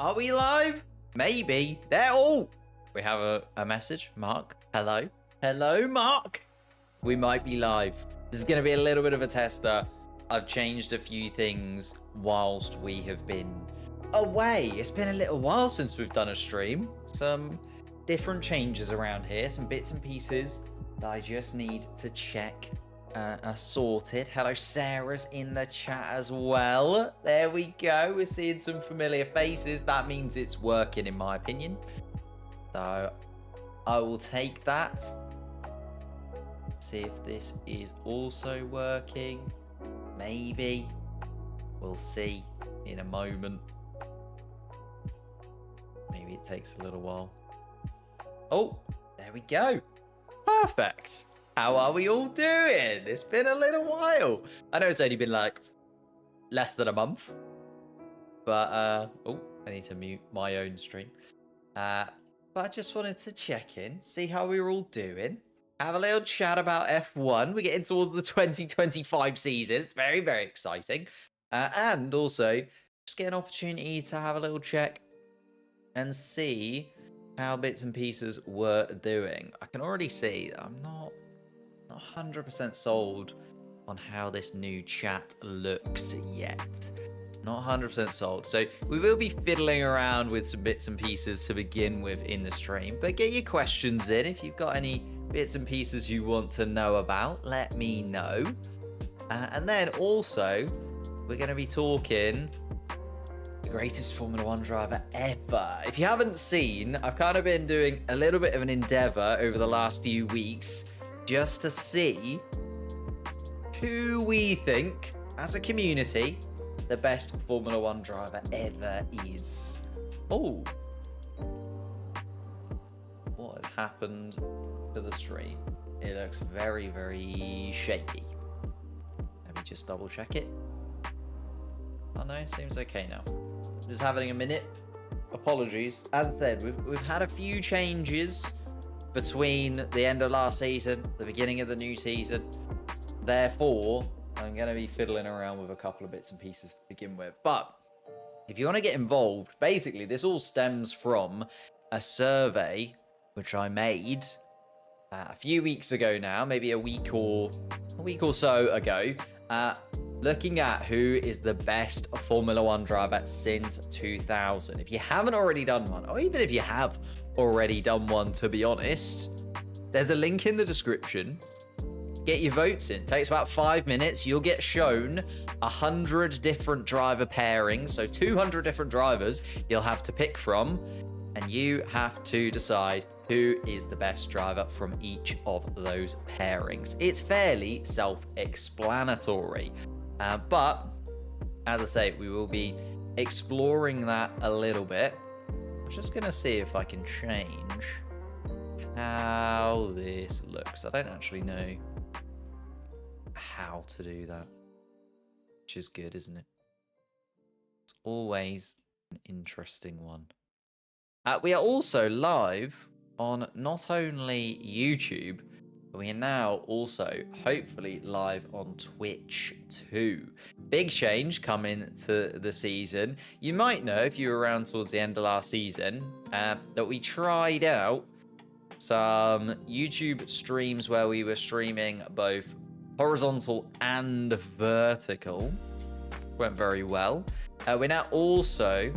Are we live? Maybe. There. Oh, we have a message. Mark. Hello. Hello, Mark. We might be live. This is going to be a little bit of a tester. I've changed a few things whilst we have been away. It's been a little while since we've done a stream. Some different changes around here. Some bits and pieces that I just need to check are sorted. Hello, Sarah's in the chat as well. There we go. We're seeing some familiar faces. That means it's working, in my opinion. So I will take that. See if this is also working. Maybe. We'll see in a moment. Maybe it takes a little while. Oh, there we go. Perfect. How are we all doing? It's been a little while. I know it's only been like less than a month. But, oh, I need to mute my own stream. But I just wanted to check in, see how we were all doing. Have a little chat about F1. We're getting towards the 2025 season. It's very, very exciting. And also, just get an opportunity to have a little check and see how bits and pieces were doing. I can already see that I'm not 100% sold on how this new chat looks yet. Not 100% sold. So we will be fiddling around with some bits and pieces to begin with in the stream. But get your questions in. If you've got any bits and pieces you want to know about, let me know. And then also, we're going to be talking the greatest Formula 1 driver ever. If you haven't seen, I've kind of been doing a little bit of an endeavor over the last few weeks just to see who we think, as a community, the best Formula 1 driver ever is. Oh. What has happened to the stream? It looks very, very shaky. Let me just double check it. Oh no, it seems okay now. Just having a minute. Apologies. As I said, we've had a few changes between the end of last season, the beginning of the new season. Therefore, I'm going to be fiddling around with a couple of bits and pieces to begin with. But if you want to get involved, basically this all stems from a survey which I made a few weeks ago now, maybe a week or so ago, looking at who is the best Formula 1 driver since 2000. If you haven't already done one, or even if you have already done one, to be honest, there's a link in the description. Get your votes in. It takes about 5 minutes. You'll get shown 100 different driver pairings. So 200 different drivers you'll have to pick from. And you have to decide who is the best driver from each of those pairings. It's fairly self-explanatory. But, as I say, we will be exploring that a little bit. I'm just going to see if I can change how this looks. I don't actually know how to do that, which is good, isn't it? It's always an interesting one. We are also live on not only YouTube, but we are now also hopefully live on Twitch too. Big change coming to the season. You might know, if you were around towards the end of last season, that we tried out some YouTube streams where we were streaming both horizontal and vertical. Went very well. We're now also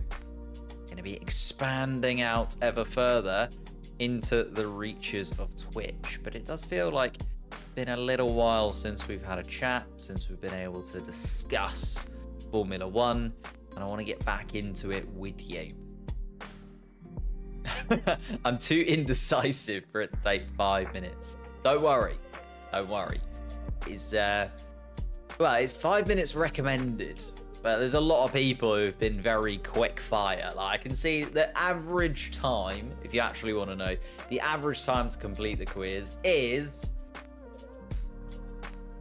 going to be expanding out ever further into the reaches of Twitch. But it does feel like it's been a little while since we've had a chat, since we've been able to discuss Formula 1, and I want to get back into it with you. I'm too indecisive for it to take 5 minutes. Don't worry. Don't worry. It's 5 minutes recommended, but there's a lot of people who've been very quick fire. Like, I can see the average time, if you actually want to know, the average time to complete the quiz is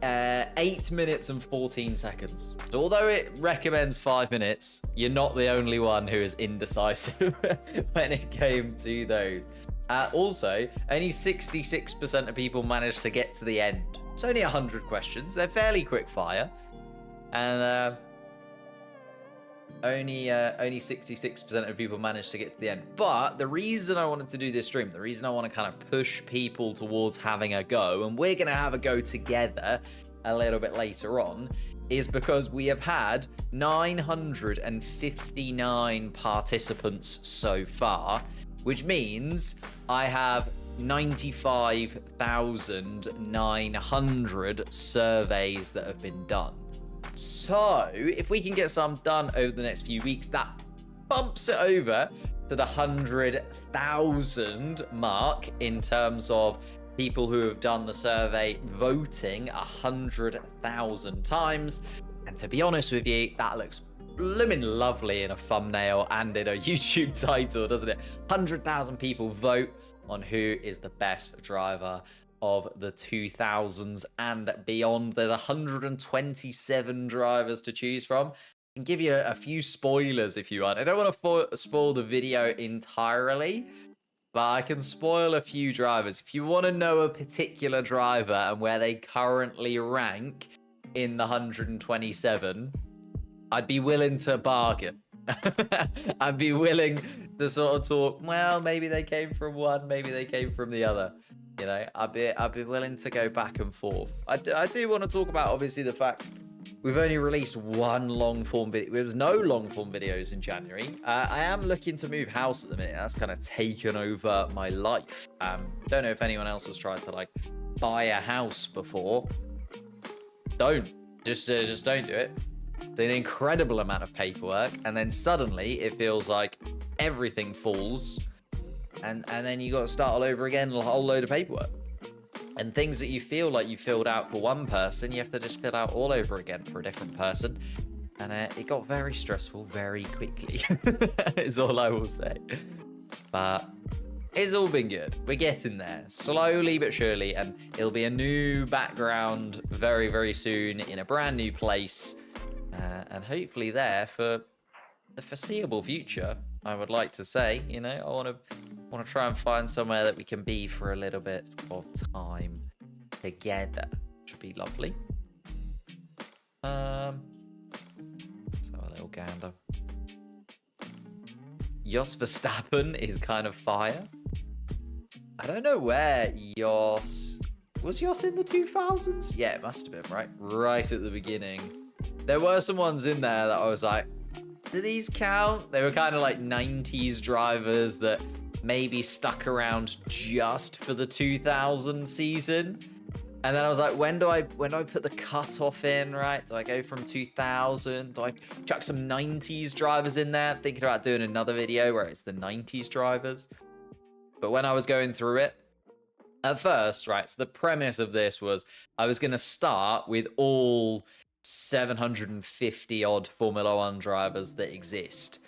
8 minutes and 14 seconds. So although it recommends 5 minutes, you're not the only one who is indecisive when it came to those. Also, only 66% of people managed to get to the end. It's only 100 questions. They're fairly quick fire. And only 66% of people managed to get to the end. But the reason I wanted to do this stream, the reason I want to kind of push people towards having a go, and we're going to have a go together a little bit later on, is because we have had 959 participants so far, which means I have 95,900 surveys that have been done. So if we can get some done over the next few weeks, that bumps it over to the 100,000 mark in terms of people who have done the survey voting 100,000 times. And to be honest with you, that looks blooming lovely in a thumbnail and in a YouTube title, doesn't it? 100,000 people vote on who is the best driver of the 2000s and beyond. There's 127 drivers to choose from. I can give you a few spoilers if you want. I don't want to spoil the video entirely, but I can spoil a few drivers. If you want to know a particular driver and where they currently rank in the 127, I'd be willing to bargain. I'd be willing to sort of talk, well, maybe they came from one, maybe they came from the other. You know, I'd be willing to go back and forth. I do want to talk about, obviously, the fact we've only released one long-form video. There was no long-form videos in January. I am looking to move house at the minute. That's kind of taken over my life. Don't know if anyone else has tried to, like, buy a house before. Don't. Just don't do it. It's an incredible amount of paperwork, and then suddenly it feels like everything falls, and then you got to start all over again, a whole load of paperwork. And things that you feel like you filled out for one person, you have to just fill out all over again for a different person. And it got very stressful very quickly, is all I will say. But it's all been good. We're getting there, slowly but surely, and it'll be a new background very, very soon in a brand new place. And hopefully there for the foreseeable future, I would like to say. You know, I want to try and find somewhere that we can be for a little bit of time together, which would be lovely. So a little gander. Jos Verstappen is kind of fire. I don't know where Jos... Was Jos in the 2000s? Yeah, it must have been, right? Right at the beginning. There were some ones in there that I was like, do these count? They were kind of like 90s drivers that maybe stuck around just for the 2000 season. And then I was like, when do I put the cutoff in, right? Do I go from 2000? Do I chuck some 90s drivers in there? Thinking about doing another video where it's the 90s drivers. But when I was going through it, at first, right, so the premise of this was I was going to start with all 750 odd Formula One drivers that exist.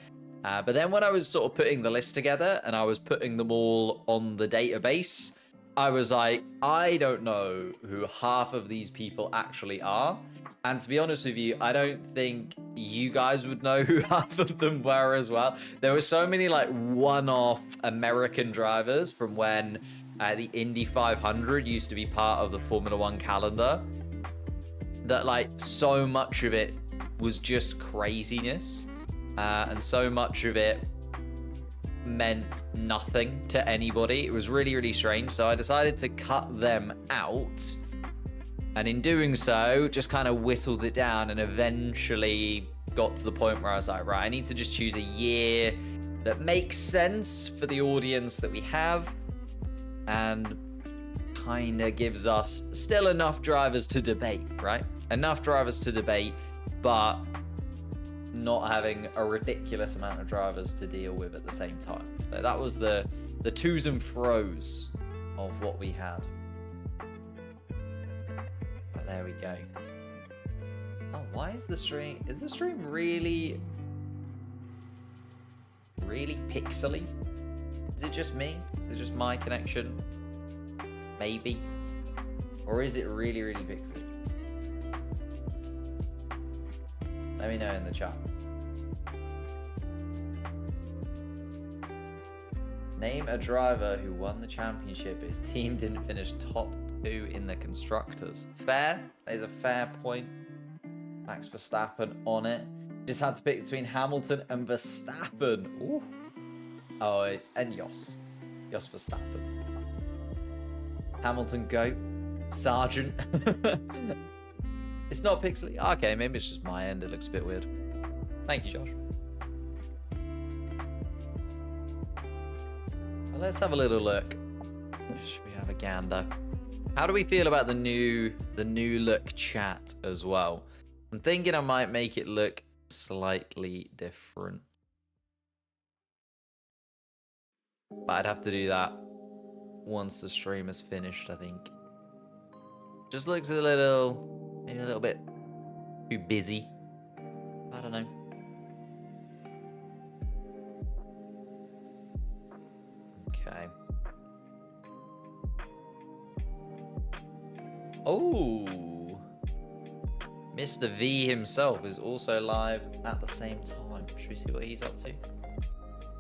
But then when I was sort of putting the list together and I was putting them all on the database, I was like, I don't know who half of these people actually are. And to be honest with you, I don't think you guys would know who half of them were as well. There were so many like one-off American drivers from when the Indy 500 used to be part of the Formula One calendar, that like so much of it was just craziness, and so much of it meant nothing to anybody. It was really, really strange. So I decided to cut them out, and in doing so, just kind of whittled it down and eventually got to the point where I was like, right, I need to just choose a year that makes sense for the audience that we have and kind of gives us still enough drivers to debate, right? Enough drivers to debate, but not having a ridiculous amount of drivers to deal with at the same time. So that was the twos and fros of what we had. But there we go. Oh, why is the stream really pixely? Is it just me? Is it just my connection? Maybe. Or is it really, really pixely? Let me know in the chat. Name a driver who won the championship, but his team didn't finish top 2 in the constructors. Fair. There's a fair point. Max Verstappen on it. Just had to pick between Hamilton and Verstappen. Ooh. Oh, and Jos. Jos Verstappen. Hamilton, go. Sergeant. It's not pixely. Okay, maybe it's just my end. It looks a bit weird. Thank you, Josh. Well, let's have a little look. Should we have a gander? How do we feel about the new look chat as well? I'm thinking I might make it look slightly different. But I'd have to do that once the stream is finished, I think. Just looks maybe a little bit too busy. I don't know. Okay. Oh, Mr. V himself is also live at the same time. Should we see what he's up to? Is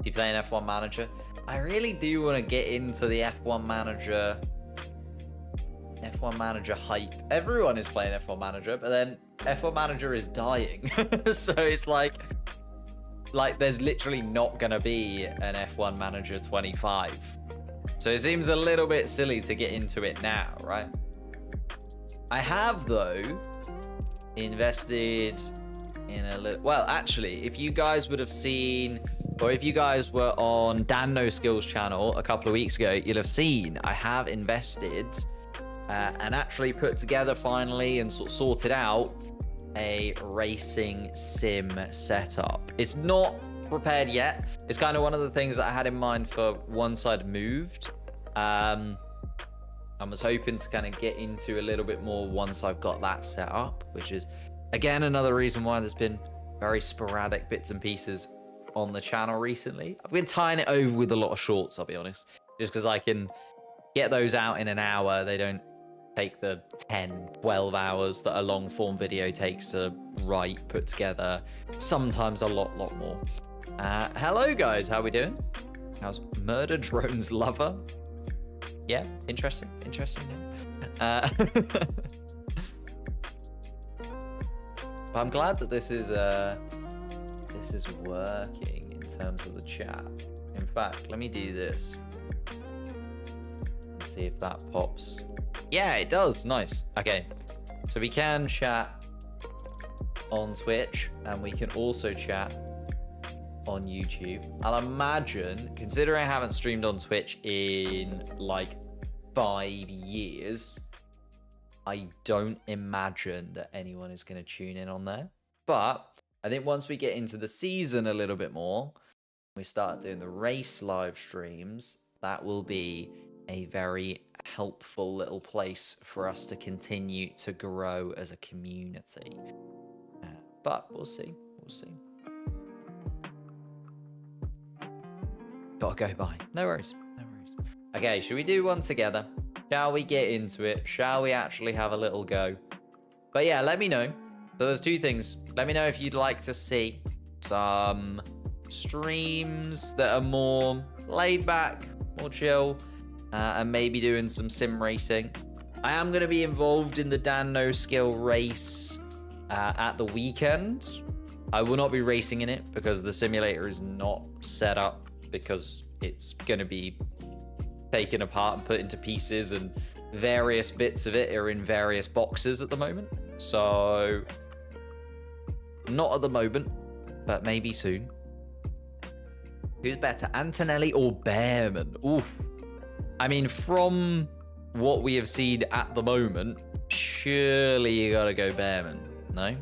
he playing F1 Manager? I really do want to get into the F1 Manager hype. Everyone is playing F1 Manager, but then F1 Manager is dying. So it's like there's literally not going to be an F1 Manager 25. So it seems a little bit silly to get into it now, right? I have, though, invested in a little... Well, actually, if you guys would have seen... Or if you guys were on Dan No Skills channel a couple of weeks ago, you'll have seen I have invested and actually put together finally and sort of sorted out a racing sim setup. It's not prepared yet. It's kind of one of the things that I had in mind for once I'd moved. I was hoping to kind of get into a little bit more once I've got that set up, which is, again, another reason why there's been very sporadic bits and pieces on the channel recently. I've been tying it over with a lot of shorts, I'll be honest, just because I can get those out in an hour. They don't take the 10, 12 hours that a long form video takes to write, put together, sometimes a lot more. Hello guys, how we doing? How's Murder Drone's lover? Yeah, interesting name. But I'm glad that this is working in terms of the chat. In fact, let me do this. Let's see if that pops. Yeah, it does. Nice. Okay, so we can chat on Twitch and we can also chat on YouTube. I'll imagine, considering I haven't streamed on Twitch in like 5 years, I don't imagine that anyone is going to tune in on there. But I think once we get into the season a little bit more, we start doing the race live streams, that will be a very helpful little place for us to continue to grow as a community. But we'll see. Gotta go by. No worries. Okay, should we do one together? Shall we get into it? Shall we actually have a little go? But yeah, let me know. So there's two things. Let me know if you'd like to see some streams that are more laid back, more chill, and maybe doing some sim racing. I am going to be involved in the Dan No Skill race at the weekend. I will not be racing in it because the simulator is not set up, because it's going to be taken apart and put into pieces, and various bits of it are in various boxes at the moment. So not at the moment, but maybe soon. Who's better, Antonelli or Behrman? Oof. I mean, from what we have seen at the moment, surely you gotta go Behrman, no?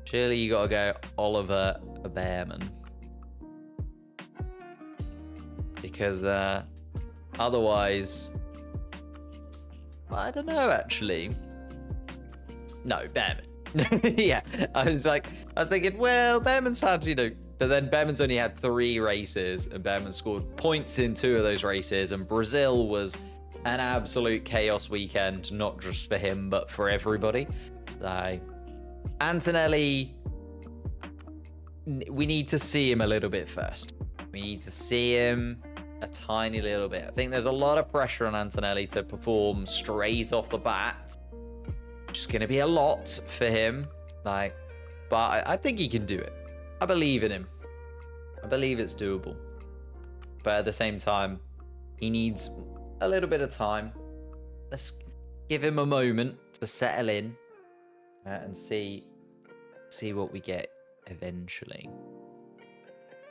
Surely you gotta go Oliver Behrman. Because otherwise, I don't know, actually. No, Behrman. Yeah, I was thinking, well, Behrman's had, but then Behrman's only had 3 races, and Behrman scored points in 2 of those races, and Brazil was an absolute chaos weekend, not just for him, but for everybody. So, Antonelli, we need to see him a little bit first. We need to see him a tiny little bit. I think there's a lot of pressure on Antonelli to perform straight off the bat. Which is going to be a lot for him. Like, but I think he can do it. I believe in him. I believe it's doable. But at the same time, he needs a little bit of time. Let's give him a moment to settle in and see what we get eventually.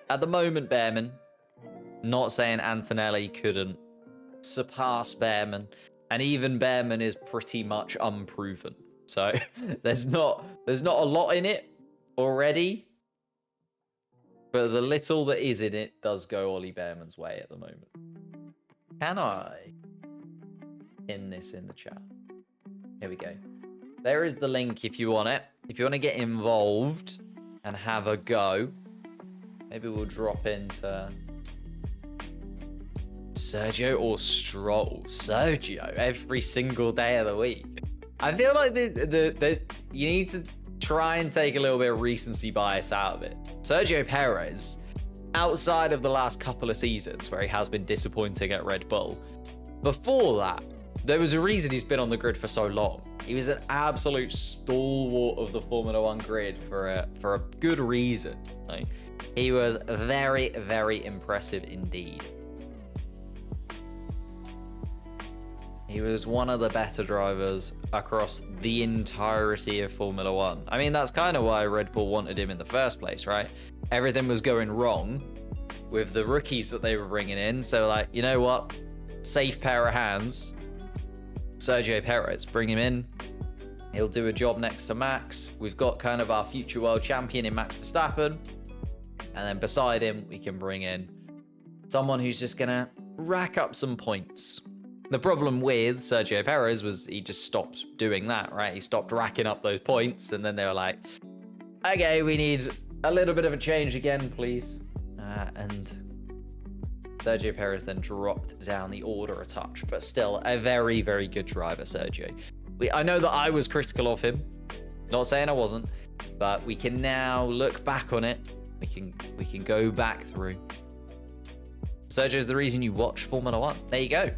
At the moment, Behrman, not saying Antonelli couldn't surpass Behrman, and even Behrman is pretty much unproven. So there's not a lot in it already, but the little that is in it does go Ollie Behrman's way at the moment. Can I pin this in the chat? Here we go. There is the link if you want it. If you want to get involved and have a go, maybe we'll drop into Sergio or Stroll. Sergio every single day of the week. I feel like you need to try and take a little bit of recency bias out of it. Sergio Perez, outside of the last couple of seasons where he has been disappointing at Red Bull, before that, there was a reason he's been on the grid for so long. He was an absolute stalwart of the Formula One grid for a good reason. Like, he was very, very impressive indeed. He was one of the better drivers across the entirety of Formula One. I mean, that's kind of why Red Bull wanted him in the first place, right? Everything was going wrong with the rookies that they were bringing in. So, like, you know what? Safe pair of hands. Sergio Perez, bring him in. He'll do a job next to Max. We've got kind of our future world champion in Max Verstappen. And then beside him, we can bring in someone who's just going to rack up some points. The problem with Sergio Perez was he just stopped doing that, right? He stopped racking up those points, and then they were like, okay, we need a little bit of a change again, please. And Sergio Perez then dropped down the order a touch, but still a very, very good driver, Sergio. I know that I was critical of him. Not saying I wasn't, but we can now look back on it. We can go back through. Sergio's the reason you watch Formula One. There you go.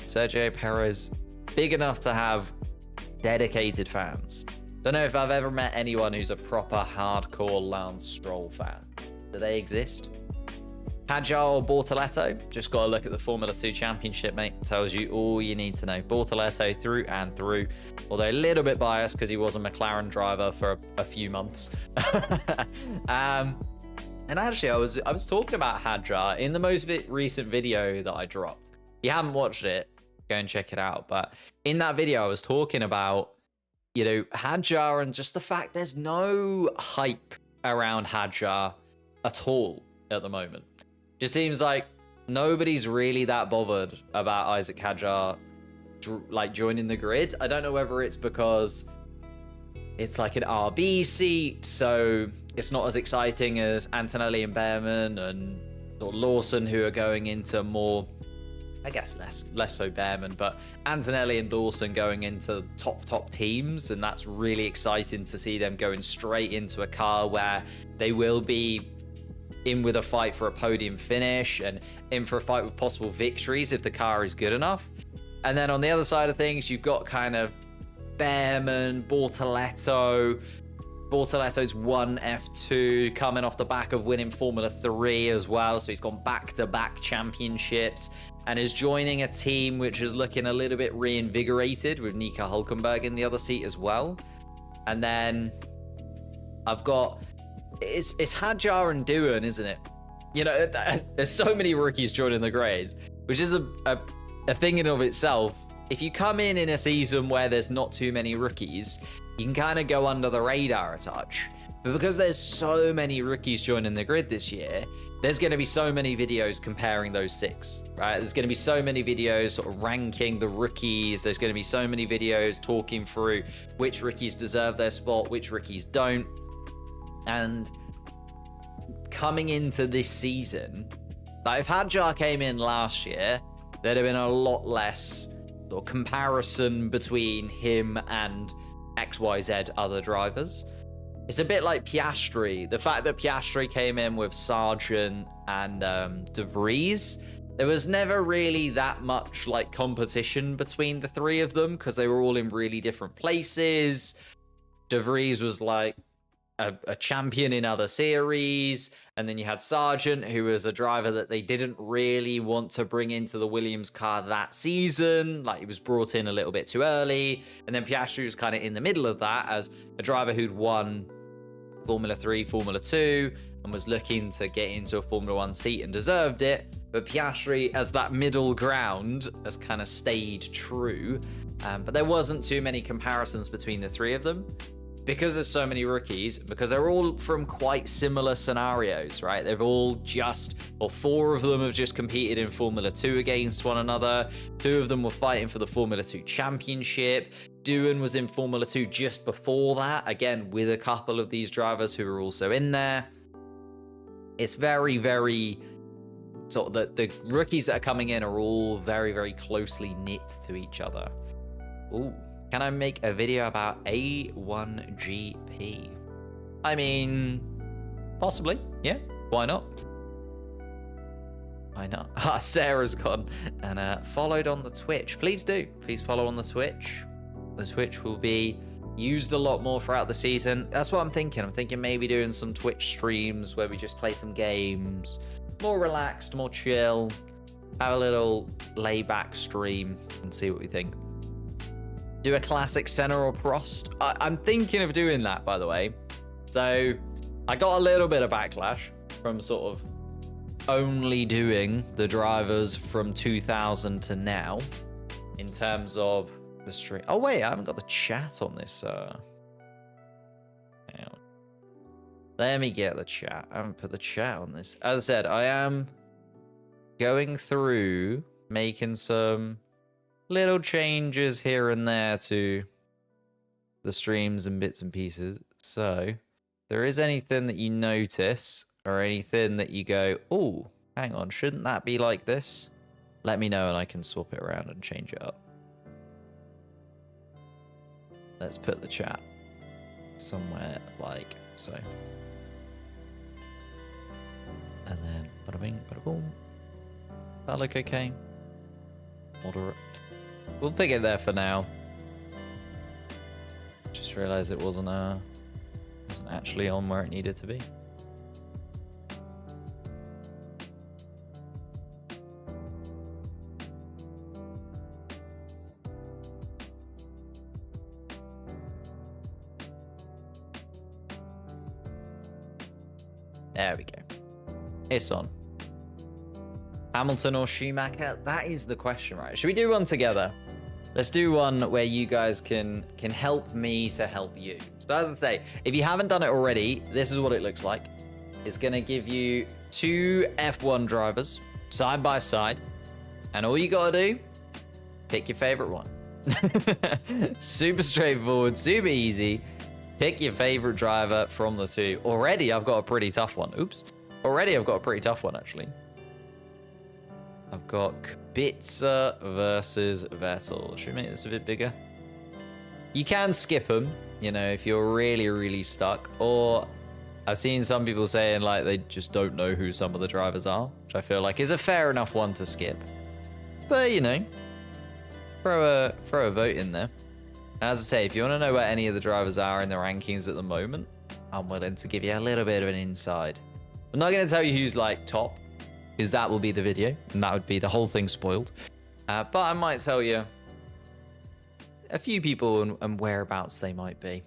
Sergio Perez, big enough to have dedicated fans. Don't know if I've ever met anyone who's a proper hardcore Lance Stroll fan. Do they exist? Hadjar or Bortoleto? Just got to look at the Formula 2 Championship, mate. Tells you all you need to know. Bortoleto through and through. Although a little bit biased because he was a McLaren driver for a few months. And actually, I was talking about Hadjar in the most recent video that I dropped. If you haven't watched it, go and check it out. But in that video, I was talking about, you know, Hadjar and just the fact there's no hype around Hadjar at all at the moment. Just seems like nobody's really that bothered about Isaac Hadjar like joining the grid. I don't know whether it's because it's like an RB seat, so it's not as exciting as Antonelli and Behrman and Lawson, who are going into more, I guess less so Behrman, but Antonelli and Dawson going into top teams, and that's really exciting to see them going straight into a car where they will be in with a fight for a podium finish and in for a fight with possible victories if the car is good enough. And then on the other side of things, you've got kind of Behrman, Bortoleto. Bortoletto's won F2, coming off the back of winning Formula 3 as well, so he's gone back-to-back championships and is joining a team which is looking a little bit reinvigorated with Nico Hülkenberg in the other seat as well. And then I've got it's Hadjar and Doohan, isn't it? You know, there's so many rookies joining the grade, which is a thing in of itself. If you come in a season where there's not too many rookies, you can kind of go under the radar a touch. But because there's so many rookies joining the grid this year, there's going to be so many videos comparing those six, right? There's going to be so many videos sort of ranking the rookies. There's going to be so many videos talking through which rookies deserve their spot, which rookies don't. And coming into this season, like if Hadjar came in last year, there'd have been a lot less sort of comparison between him and XYZ other drivers. It's a bit like Piastri. The fact that Piastri came in with Sargent and De Vries, there was never really that much like competition between the three of them because they were all in really different places. De Vries was like a champion in other series. And then you had Sargent, who was a driver that they didn't really want to bring into the Williams car that season. Like, he was brought in a little bit too early. And then Piastri was kind of in the middle of that as a driver who'd won Formula 3, Formula 2, and was looking to get into a Formula 1 seat and deserved it. But Piastri, as that middle ground, has kind of stayed true. But there wasn't too many comparisons between the three of them. Because there's so many rookies, because they're all from quite similar scenarios, right? They've all just, or 4 of them have just competed in Formula 2 against one another. 2 of them were fighting for the Formula 2 championship. Doohan was in Formula 2 just before that, again, with a couple of these drivers who are also in there. It's very, very, sort of the rookies that are coming in are all very, very closely knit to each other. Ooh. Can I make a video about A1GP? I mean, possibly. Yeah, why not? Why not? Sarah's gone and followed on the Twitch. Please do. Please follow on the Twitch. The Twitch will be used a lot more throughout the season. That's what I'm thinking. I'm thinking maybe doing some Twitch streams where we just play some games. More relaxed, more chill. Have a little layback stream and see what we think. Do a classic Senna or Prost. I'm thinking of doing that, by the way. So I got a little bit of backlash from sort of only doing the drivers from 2000 to now in terms of the stream. Oh, wait, I haven't got the chat on this. Hang on. Let me get the chat. I haven't put the chat on this. As I said, I am going through making some little changes here and there to the streams and bits and pieces. So if there is anything that you notice or anything that you go, oh, hang on, shouldn't that be like this? Let me know and I can swap it around and change it up. Let's put the chat somewhere like so. And then bada bing, bada boom. That look okay? Moderate. We'll pick it there for now. Just realized it wasn't actually on where it needed to be. There we go. It's on. Hamilton or Schumacher? That is the question, right? Should we do one together? Let's do one where you guys can help me to help you. So as I say, if you haven't done it already, this is what it looks like. It's going to give you 2 F1 drivers side by side. And all you got to do, pick your favorite one. Super straightforward, super easy. Pick your favorite driver from the 2. Already, I've got a pretty tough one. Oops. Already, I've got a pretty tough one, actually. I've got Kubica versus Vettel. Should we make this a bit bigger? You can skip them, you know, if you're really, really stuck. Or I've seen some people saying, like, they just don't know who some of the drivers are, which I feel like is a fair enough one to skip. But, you know, throw a vote in there. As I say, if you want to know where any of the drivers are in the rankings at the moment, I'm willing to give you a little bit of an inside. I'm not going to tell you who's, like, top, because that will be the video, and that would be the whole thing spoiled. But I might tell you a few people and whereabouts they might be.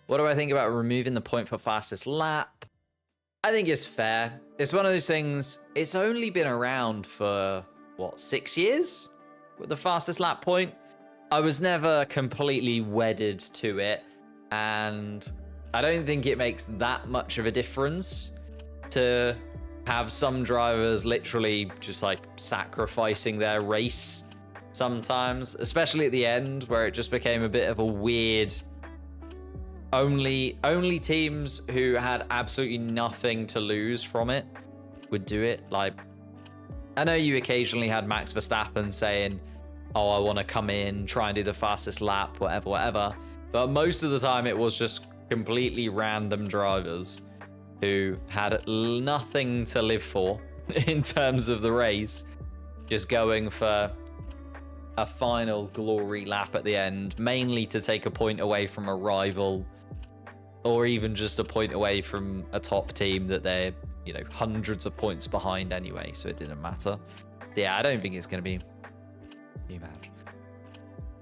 What do I think about removing the point for fastest lap? I think it's fair. It's one of those things, it's only been around for, what, 6 years? With the fastest lap point? I was never completely wedded to it, and I don't think it makes that much of a difference to have some drivers literally just like sacrificing their race sometimes, especially at the end where it just became a bit of a weird, only teams who had absolutely nothing to lose from it would do it. Like, I know you occasionally had Max Verstappen saying, oh, I want to come in, try and do the fastest lap, whatever. But most of the time it was just completely random drivers who had nothing to live for in terms of the race, just going for a final glory lap at the end, mainly to take a point away from a rival. or even just a point away from a top team that they're, you know, hundreds of points behind anyway, so it didn't matter. Yeah, I don't think it's going to be too bad.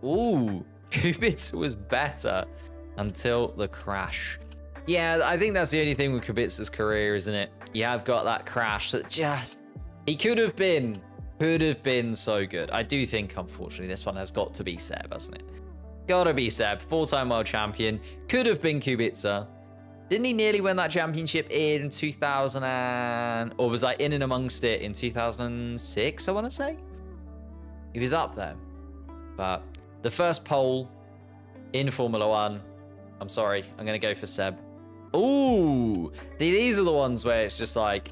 Ooh, Kubica was better until the crash. Yeah, I think that's the only thing with Kubica's career, isn't it? You have got that crash that just... He could have been so good. I do think, unfortunately, this one has got to be Seb, hasn't it? Gotta be Seb, 4-time world champion. Could have been Kubica. Didn't he nearly win that championship in 2000 or was I in and amongst it in 2006, I want to say? He was up there. But the first pole in Formula 1, I'm sorry, I'm going to go for Seb. Ooh! See, these are the ones where it's just like,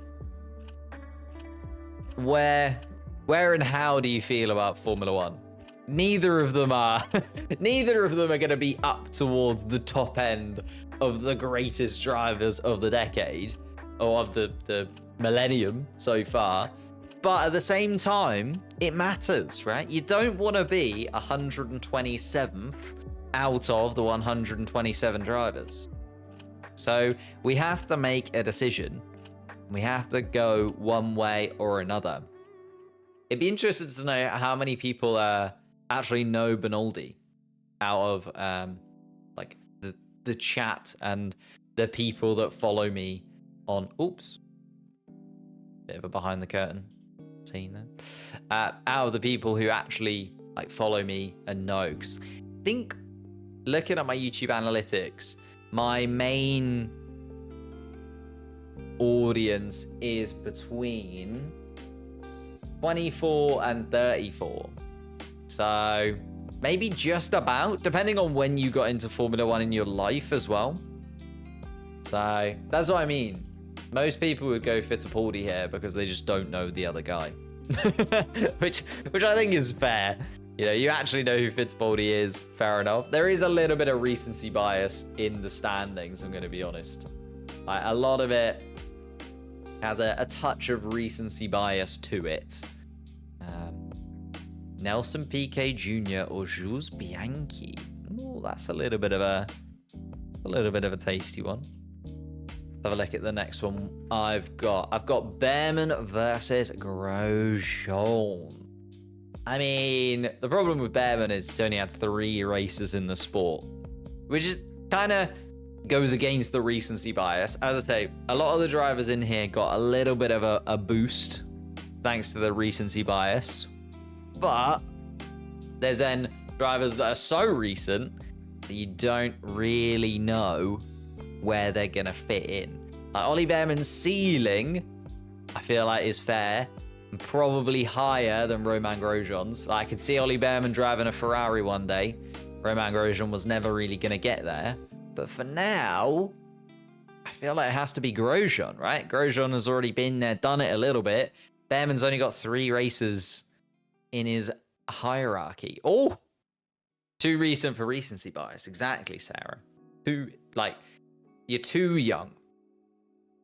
where and how do you feel about Formula 1? Neither of them are going to be up towards the top end of the greatest drivers of the decade or of the millennium so far. But at the same time, it matters, right? You don't want to be 127th out of the 127 drivers. So we have to make a decision. We have to go one way or another. It'd be interesting to know how many people actually know Benaldi out of like the chat and the people that follow me on... Oops. Bit of a behind the curtain scene there. Out of the people who actually like follow me and know. Because I think looking at my YouTube analytics, my main audience is between 24 and 34. So maybe just about, depending on when you got into Formula 1 in your life as well. So that's what I mean. Most people would go Fittipaldi here because they just don't know the other guy. which I think is fair. You know, you actually know who Fittipaldi is, fair enough. There is a little bit of recency bias in the standings, I'm going to be honest. Like, a lot of it has a touch of recency bias to it. Nelson Piquet Jr. or Jules Bianchi. Oh, that's a little bit of a tasty one. Let's have a look at the next one. I've got Behrman versus Grosjean. I mean, the problem with Behrman is he's only had 3 races in the sport, which is kind of goes against the recency bias. As I say, a lot of the drivers in here got a little bit of a boost thanks to the recency bias. But there's then drivers that are so recent that you don't really know where they're going to fit in. Like Ollie Behrman's ceiling, I feel like is fair and probably higher than Romain Grosjean's. Like, I could see Ollie Behrman driving a Ferrari one day. Romain Grosjean was never really going to get there. But for now, I feel like it has to be Grosjean, right? Grosjean has already been there, done it a little bit. Behrman's only got 3 races in his hierarchy. Oh, too recent for recency bias. Exactly, Sarah. You're too young.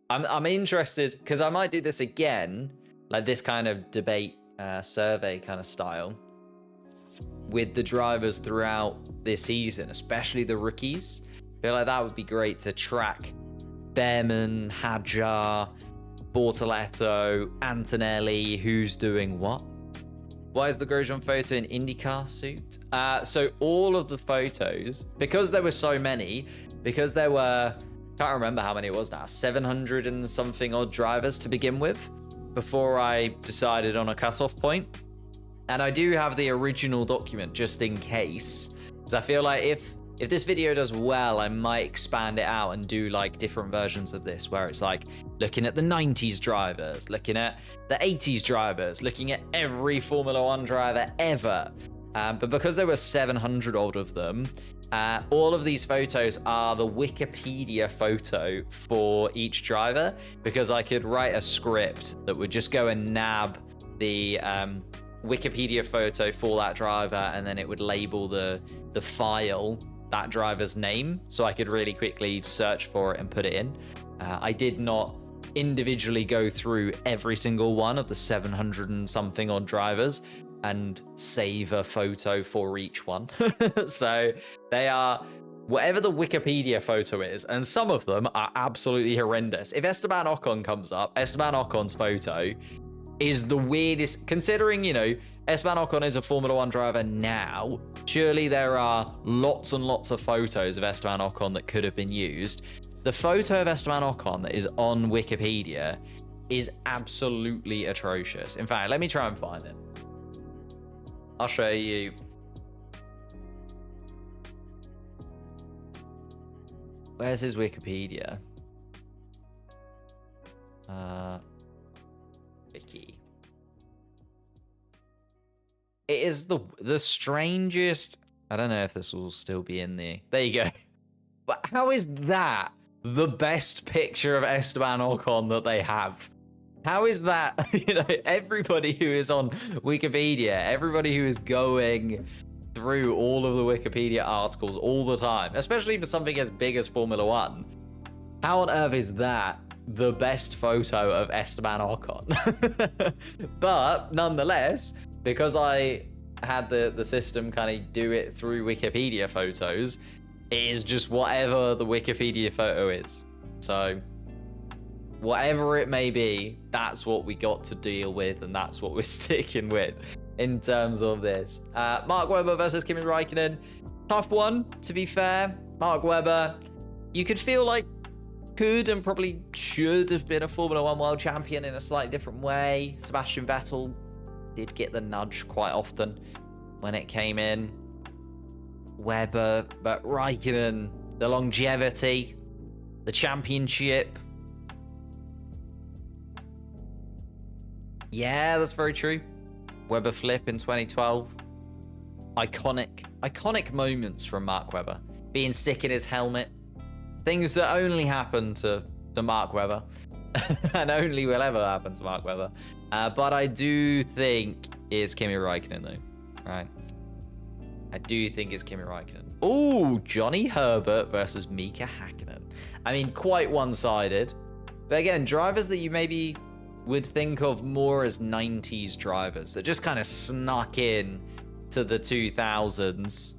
I'm interested because I might do this again, like this kind of debate survey kind of style with the drivers throughout this season, especially the rookies. I feel like that would be great to track Behrman, Hadjar, Bortoletto, Antonelli, who's doing what. Why is the Grosjean photo in IndyCar suit? So all of the photos, because there were so many, because there were, can't remember how many it was now, 700 and something odd drivers to begin with, before I decided on a cutoff point. And I do have the original document just in case, because I feel like if this video does well, I might expand it out and do like different versions of this, where it's like looking at the 90s drivers, looking at the 80s drivers, looking at every Formula 1 driver ever. But because there were 700 odd of them, all of these photos are the Wikipedia photo for each driver, because I could write a script that would just go and nab the Wikipedia photo for that driver, and then it would label the file that driver's name, so I could really quickly search for it and put it in. I did not individually go through every single one of the 700 and something odd drivers and save a photo for each one. So they are whatever the Wikipedia photo is, and some of them are absolutely horrendous. If Esteban Ocon comes up, Esteban Ocon's photo is the weirdest, considering, you know, Esteban Ocon is a Formula 1 driver now. Surely there are lots and lots of photos of Esteban Ocon that could have been used. The photo of Esteban Ocon that is on Wikipedia is absolutely atrocious. In fact, let me try and find it. I'll show you. Where's his Wikipedia? Wiki. It is the strangest. I don't know if this will still be in there. There you go. But how is that the best picture of Esteban Ocon that they have? How is that, you know, everybody who is on Wikipedia, everybody who is going through all of the Wikipedia articles all the time, especially for something as big as Formula 1, how on earth is that the best photo of Esteban Ocon? But nonetheless, because I had the system kind of do it through Wikipedia photos, it is just whatever the Wikipedia photo is. So whatever it may be, that's what we got to deal with, and that's what we're sticking with in terms of this. Mark Webber versus Kimi Raikkonen. Tough one, to be fair. Mark Webber, you could feel like could and probably should have been a Formula 1 world champion in a slightly different way. Sebastian Vettel did get the nudge quite often when it came in. Webber, but Raikkonen, the longevity, the championship. Yeah, that's very true. Webber flip in 2012. Iconic moments from Mark Webber. Being sick in his helmet. Things that only happen to Mark Webber. And only will ever happen to Mark Webber. But I do think it's Kimi Raikkonen, though. Right. I do think it's Kimi Raikkonen. Oh, Johnny Herbert versus Mika Hakkinen. I mean, quite one-sided. But again, drivers that you maybe would think of more as 90s drivers that just kind of snuck in to the 2000s.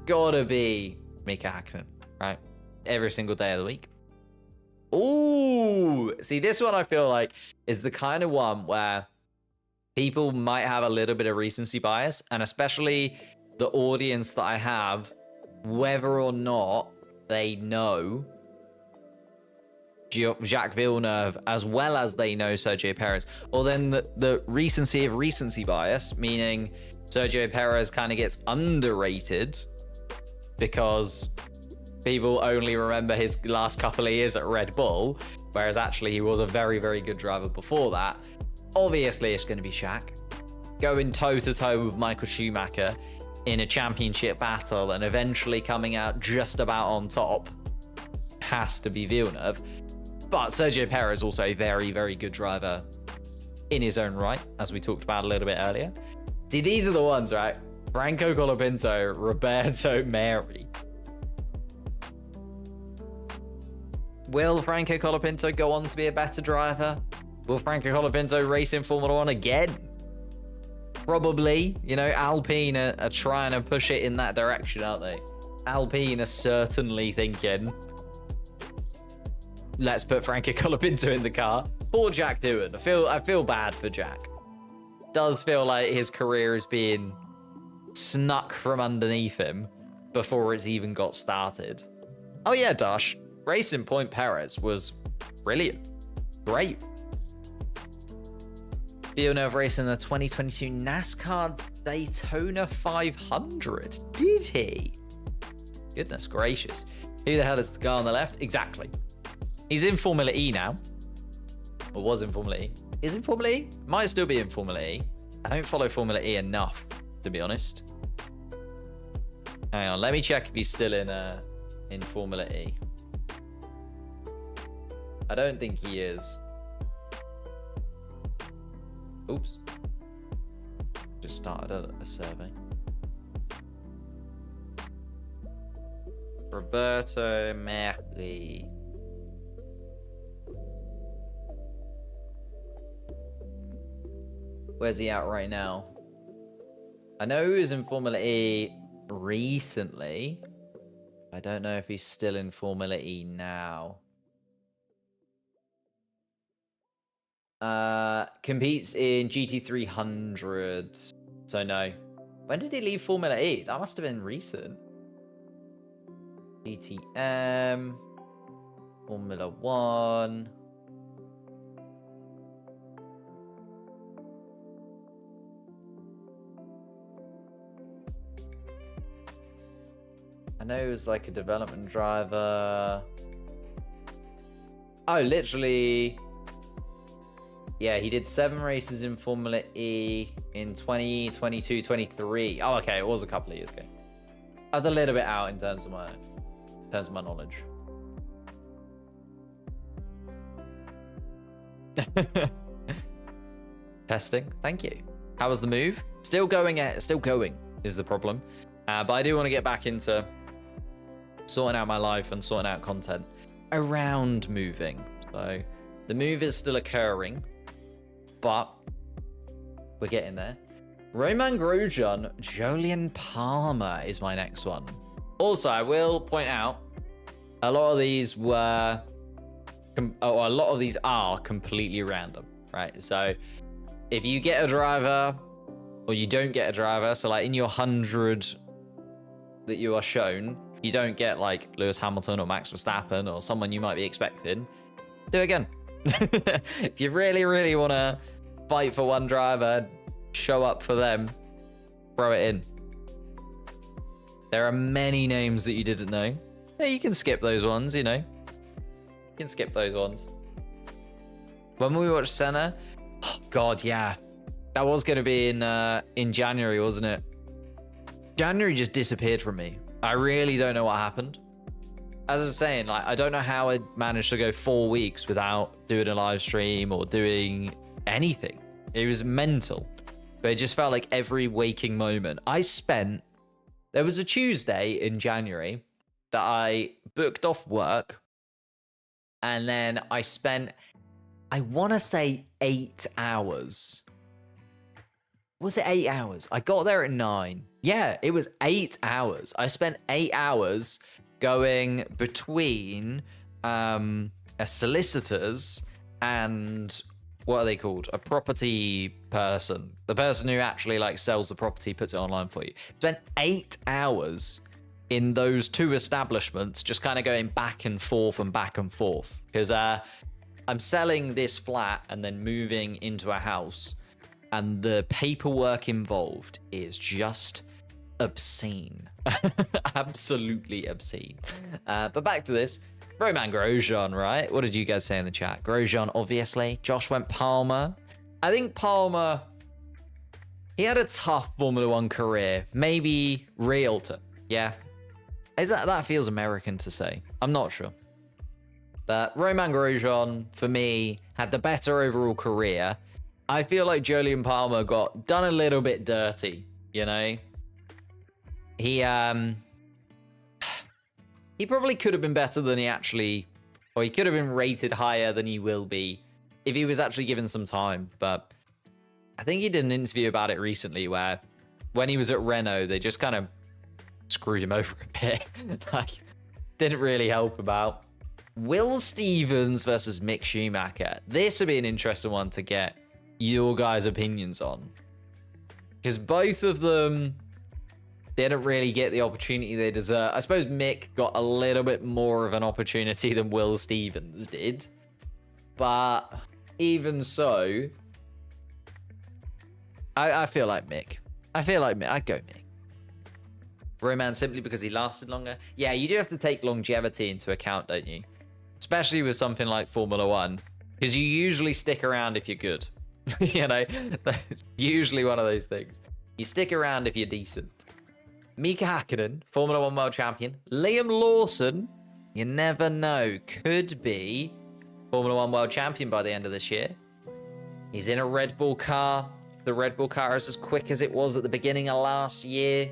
Gotta be Mika Hakkinen, right? Every single day of the week. Ooh, see, this one I feel like is the kind of one where people might have a little bit of recency bias, and especially the audience that I have, whether or not they know Jacques Villeneuve as well as they know Sergio Perez, or then the recency of recency bias, meaning Sergio Perez kind of gets underrated because people only remember his last couple of years at Red Bull, whereas actually he was a very, very good driver before that. Obviously, it's going to be Shaq going toe-to-toe with Michael Schumacher in a championship battle and eventually coming out just about on top. Has to be Villeneuve. But Sergio Perez also a very, very good driver in his own right, as we talked about a little bit earlier. See, these are the ones, right? Franco Colapinto, Roberto Meri. Will Franco Colapinto go on to be a better driver? Will Franco Colapinto race in Formula 1 again? Probably. You know, Alpine are trying to push it in that direction, aren't they? Alpine are certainly thinking, let's put Franco Colapinto in the car. Poor Jack Doohan. I feel bad for Jack. Does feel like his career is being snuck from underneath him before it's even got started. Oh yeah, Dash. Racing Point Perez was brilliant. Great. Villeneuve racing the 2022 NASCAR Daytona 500. Did he? Goodness gracious. Who the hell is the guy on the left? Exactly. He's in Formula E now. Or was in Formula E. Is in Formula E? Might still be in Formula E. I don't follow Formula E enough, to be honest. Hang on, let me check if he's still in Formula E. I don't think he is. Oops. Just started a survey. Roberto Meri. Where's he at right now? I know he was in Formula E recently. I don't know if he's still in Formula E now. Competes in GT300. So no. When did he leave Formula E? That must have been recent. DTM. Formula 1. I know he was like a development driver. Oh, literally. Yeah, he did 7 races in Formula E in 2022, 23. Oh, okay, it was a couple of years ago. I was a little bit out in terms of my knowledge. Testing, thank you. How was the move? Still going is the problem. But I do want to get back into sorting out my life and sorting out content around moving. So the move is still occurring, but we're getting there. Romain Grosjean, Jolyon Palmer is my next one. Also, I will point out a lot of these are completely random, right? So if you get a driver or you don't get a driver, so like in your 100 that you are shown, if you don't get like Lewis Hamilton or Max Verstappen or someone you might be expecting, do it again. If you really, really want to fight for one driver, show up for them, throw it in. There are many names that you didn't know. Yeah, you can skip those ones, you know. You can skip those ones. When we watched Senna, oh God, yeah. That was going to be in January, wasn't it? January just disappeared from me. I really don't know what happened. As I was saying, like, I don't know how I managed to go 4 weeks without doing a live stream or doing anything. It was mental. But it just felt like every waking moment. There was a Tuesday in January that I booked off work. And then I spent, I want to say 8 hours. Was it 8 hours? I got there at 9. Yeah, it was 8 hours. I spent 8 hours going between a solicitor's and what are they called? A property person. The person who actually like sells the property, puts it online for you. Spent 8 hours in those 2 establishments, just kind of going back and forth and back and forth. Because I'm selling this flat and then moving into a house, and the paperwork involved is just obscene. Absolutely obscene. But back to this. Romain Grosjean, right? What did you guys say in the chat? Grosjean, obviously. Josh went Palmer. I think Palmer, he had a tough Formula 1 career. Maybe Realtor. Yeah. That feels American to say. I'm not sure. But Romain Grosjean, for me, had the better overall career. I feel like Jolyon Palmer got done a little bit dirty, you know? He probably could have been better than he actually, or he could have been rated higher than he will be if he was actually given some time. But I think he did an interview about it recently where when he was at Renault, they just kind of screwed him over a bit. Like, didn't really help about. Will Stevens versus Mick Schumacher. This would be an interesting one to get your guys' opinions on. Because both of them didn't really get the opportunity they deserve. I suppose Mick got a little bit more of an opportunity than Will Stevens did. But even so, I feel like Mick. I'd go Mick. Roman simply because he lasted longer. Yeah, you do have to take longevity into account, don't you? Especially with something like Formula 1. Because you usually stick around if you're good. You know, that's usually one of those things. You stick around if you're decent. Mika Hakkinen, Formula 1 World Champion. Liam Lawson, you never know, could be Formula 1 World Champion by the end of this year. He's in a Red Bull car. The Red Bull car is as quick as it was at the beginning of last year.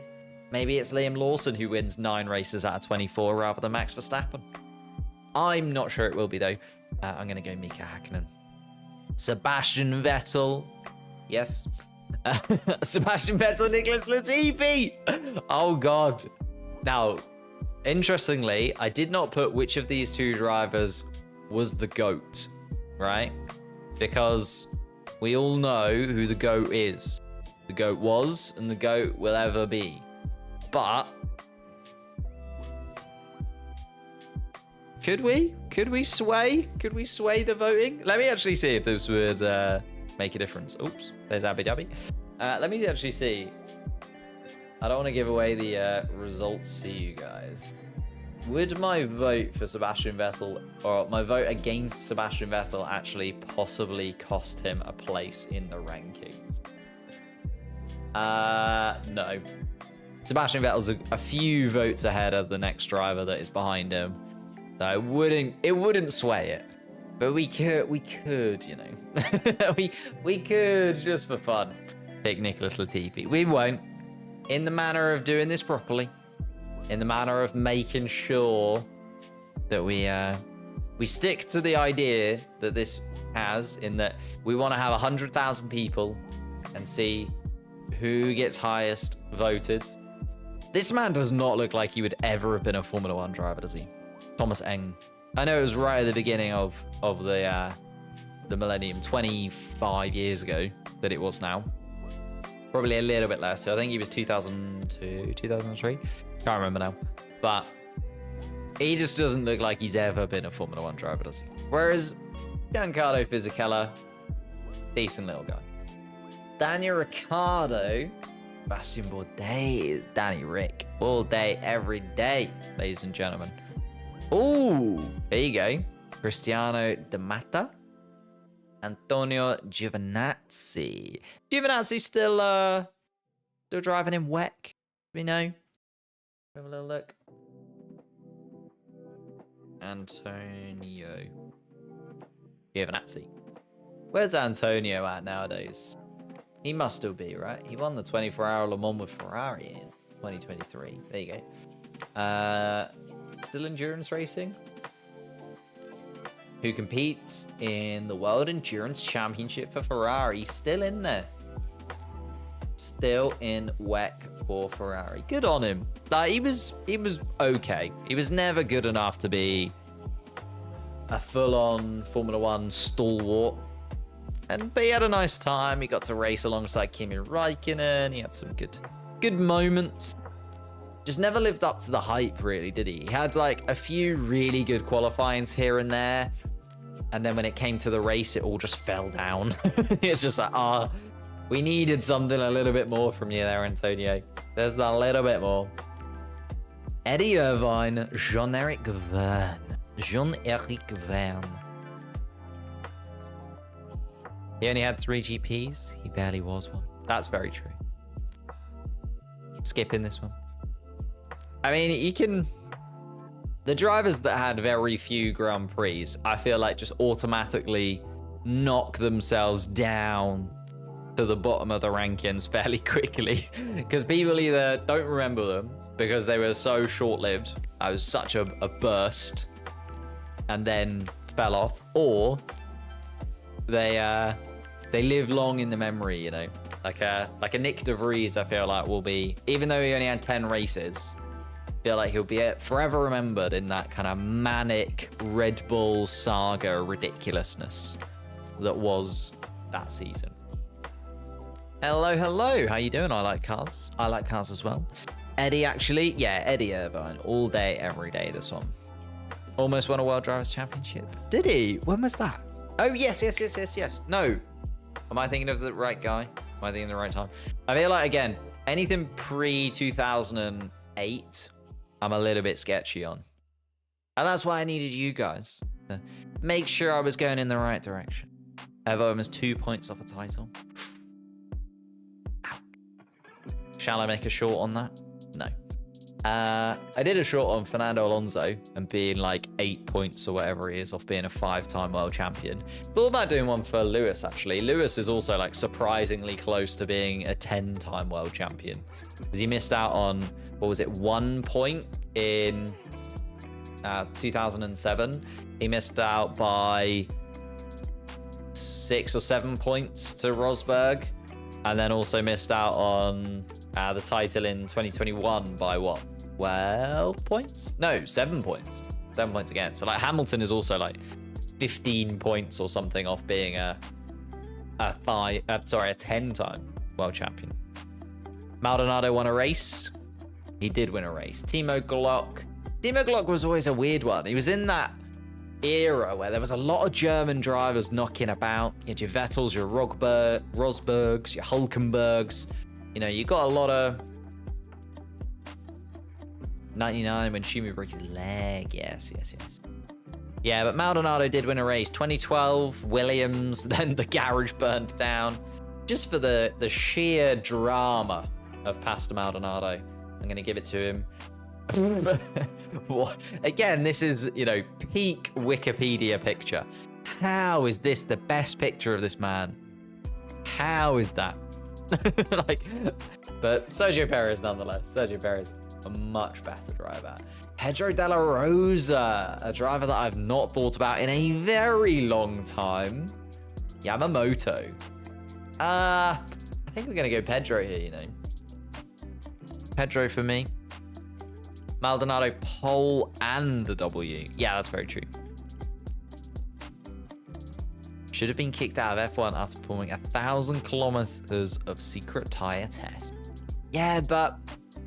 Maybe it's Liam Lawson who wins 9 races out of 24 rather than Max Verstappen. I'm not sure it will be, though. I'm going to go Mika Hakkinen. Sebastian Vettel. Yes. Sebastian Vettel, Nicholas Latifi. Oh, God. Now, interestingly, I did not put which of these two drivers was the GOAT, right? Because we all know who the GOAT is. The GOAT was and the GOAT will ever be. But could we sway the voting? Let me actually see if this would make a difference. Oops, there's Abu Dhabi. Let me actually see. I don't want to give away the results to you guys. Would my vote for Sebastian Vettel, or my vote against Sebastian Vettel, actually possibly cost him a place in the rankings? No. Sebastian Vettel's a few votes ahead of the next driver that is behind him. So it wouldn't sway it. But we could, you know. we could, just for fun, pick Nicholas Latifi. We won't. In the manner of doing this properly. In the manner of making sure that we stick to the idea that this has, in that we want to have 100,000 people and see who gets highest voted. This man does not look like he would ever have been a Formula 1 driver, does he? Thomas Eng. I know it was right at the beginning of the millennium, 25 years ago that it was now. Probably a little bit less. So I think he was 2002, 2003. Can't remember now. But he just doesn't look like he's ever been a Formula 1 driver, does he? Whereas Giancarlo Fisichella, decent little guy. Daniel Ricciardo, Bastian Bourdais, Danny Rick. All day, every day, ladies and gentlemen. Ooh, there you go. Cristiano De Mata. Antonio Giovinazzi. Giovinazzi still driving in WEC? We know. Have a little look. Antonio Giovinazzi. Where's Antonio at nowadays? He must still be, right? He won the 24-hour Le Mans with Ferrari in 2023. There you go. Still endurance racing? Who competes in the World Endurance Championship for Ferrari. Still in there. Still in WEC for Ferrari. Good on him. Like, he was okay. He was never good enough to be a full-on Formula 1 stalwart. But he had a nice time. He got to race alongside Kimi Raikkonen. He had some good moments. Just never lived up to the hype, really, did he? He had like a few really good qualifyings here and there. And then when it came to the race, it all just fell down. It's just like, we needed something a little bit more from you there, Antonio. There's a little bit more. Eddie Irvine, Jean-Eric Verne. Jean-Eric Verne. He only had 3 GPs. He barely was one. That's very true. Skipping this one. I mean, you can... The drivers that had very few Grand Prix, I feel like just automatically knock themselves down to the bottom of the rankings fairly quickly. Because people either don't remember them because they were so short-lived. I was such a burst and then fell off. Or they live long in the memory, you know. Like a Nick De Vries, I feel like, will be... Even though he only had 10 races... feel like he'll be forever remembered in that kind of manic Red Bull saga ridiculousness that was that season. Hello. How you doing? I like cars. I like cars as well. Eddie, actually. Yeah, Eddie Irvine. All day, every day, this one. Almost won a World Drivers' Championship. Did he? When was that? Oh, yes. No. Am I thinking of the right guy? Am I thinking of the right time? I feel like, again, anything pre-2008... I'm a little bit sketchy on. And that's why I needed you guys to make sure I was going in the right direction. Evo almost 2 points off a title. Ouch. Shall I make a short on that? No. I did a short on Fernando Alonso and being like 8 points or whatever he is off being a 5-time world champion. Thought about doing one for Lewis, actually. Lewis is also like surprisingly close to being a 10-time world champion. Because he missed out on, what was it, 1 point in 2007. He missed out by 6 or 7 points to Rosberg. And then also missed out on the title in 2021 by what? 12 points? No, 7 points. 7 points again. So like Hamilton is also like 15 points or something off being a 10-time world champion. Maldonado won a race. He did win a race. Timo Glock. Timo Glock was always a weird one. He was in that era where there was a lot of German drivers knocking about. You had your Vettels, your Rosbergs, your Hulkenbergs. You know, you got a lot of 99 when Schumi broke his leg. Yes. Yeah, but Maldonado did win a race. 2012, Williams, then the garage burned down. Just for the sheer drama of Pastor Maldonado, I'm going to give it to him. Again, this is, you know, peak Wikipedia picture. How is this the best picture of this man? How is that? Like, but Sergio Perez nonetheless. Sergio Perez, a much better driver. Pedro de la Rosa, a driver that I've not thought about in a very long time. Yamamoto. I think we're going to go Pedro here, you know. Pedro for me. Maldonado pole and the W. Yeah, that's very true. Should have been kicked out of F1 after performing 1,000 kilometers of secret tire test. Yeah, but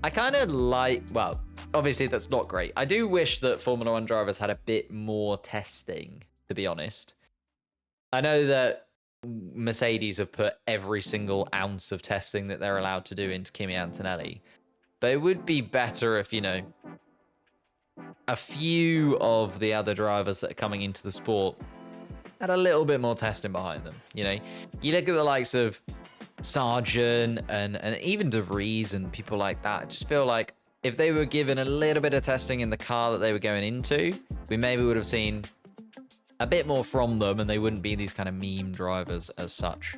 I kind of like, well, obviously that's not great. I do wish that Formula 1 drivers had a bit more testing, to be honest. I know that Mercedes have put every single ounce of testing that they're allowed to do into Kimi Antonelli. But it would be better if, you know, a few of the other drivers that are coming into the sport had a little bit more testing behind them. You know, you look at the likes of Sargent and even De Vries and people like that. I just feel like if they were given a little bit of testing in the car that they were going into, we maybe would have seen a bit more from them and they wouldn't be these kind of meme drivers as such.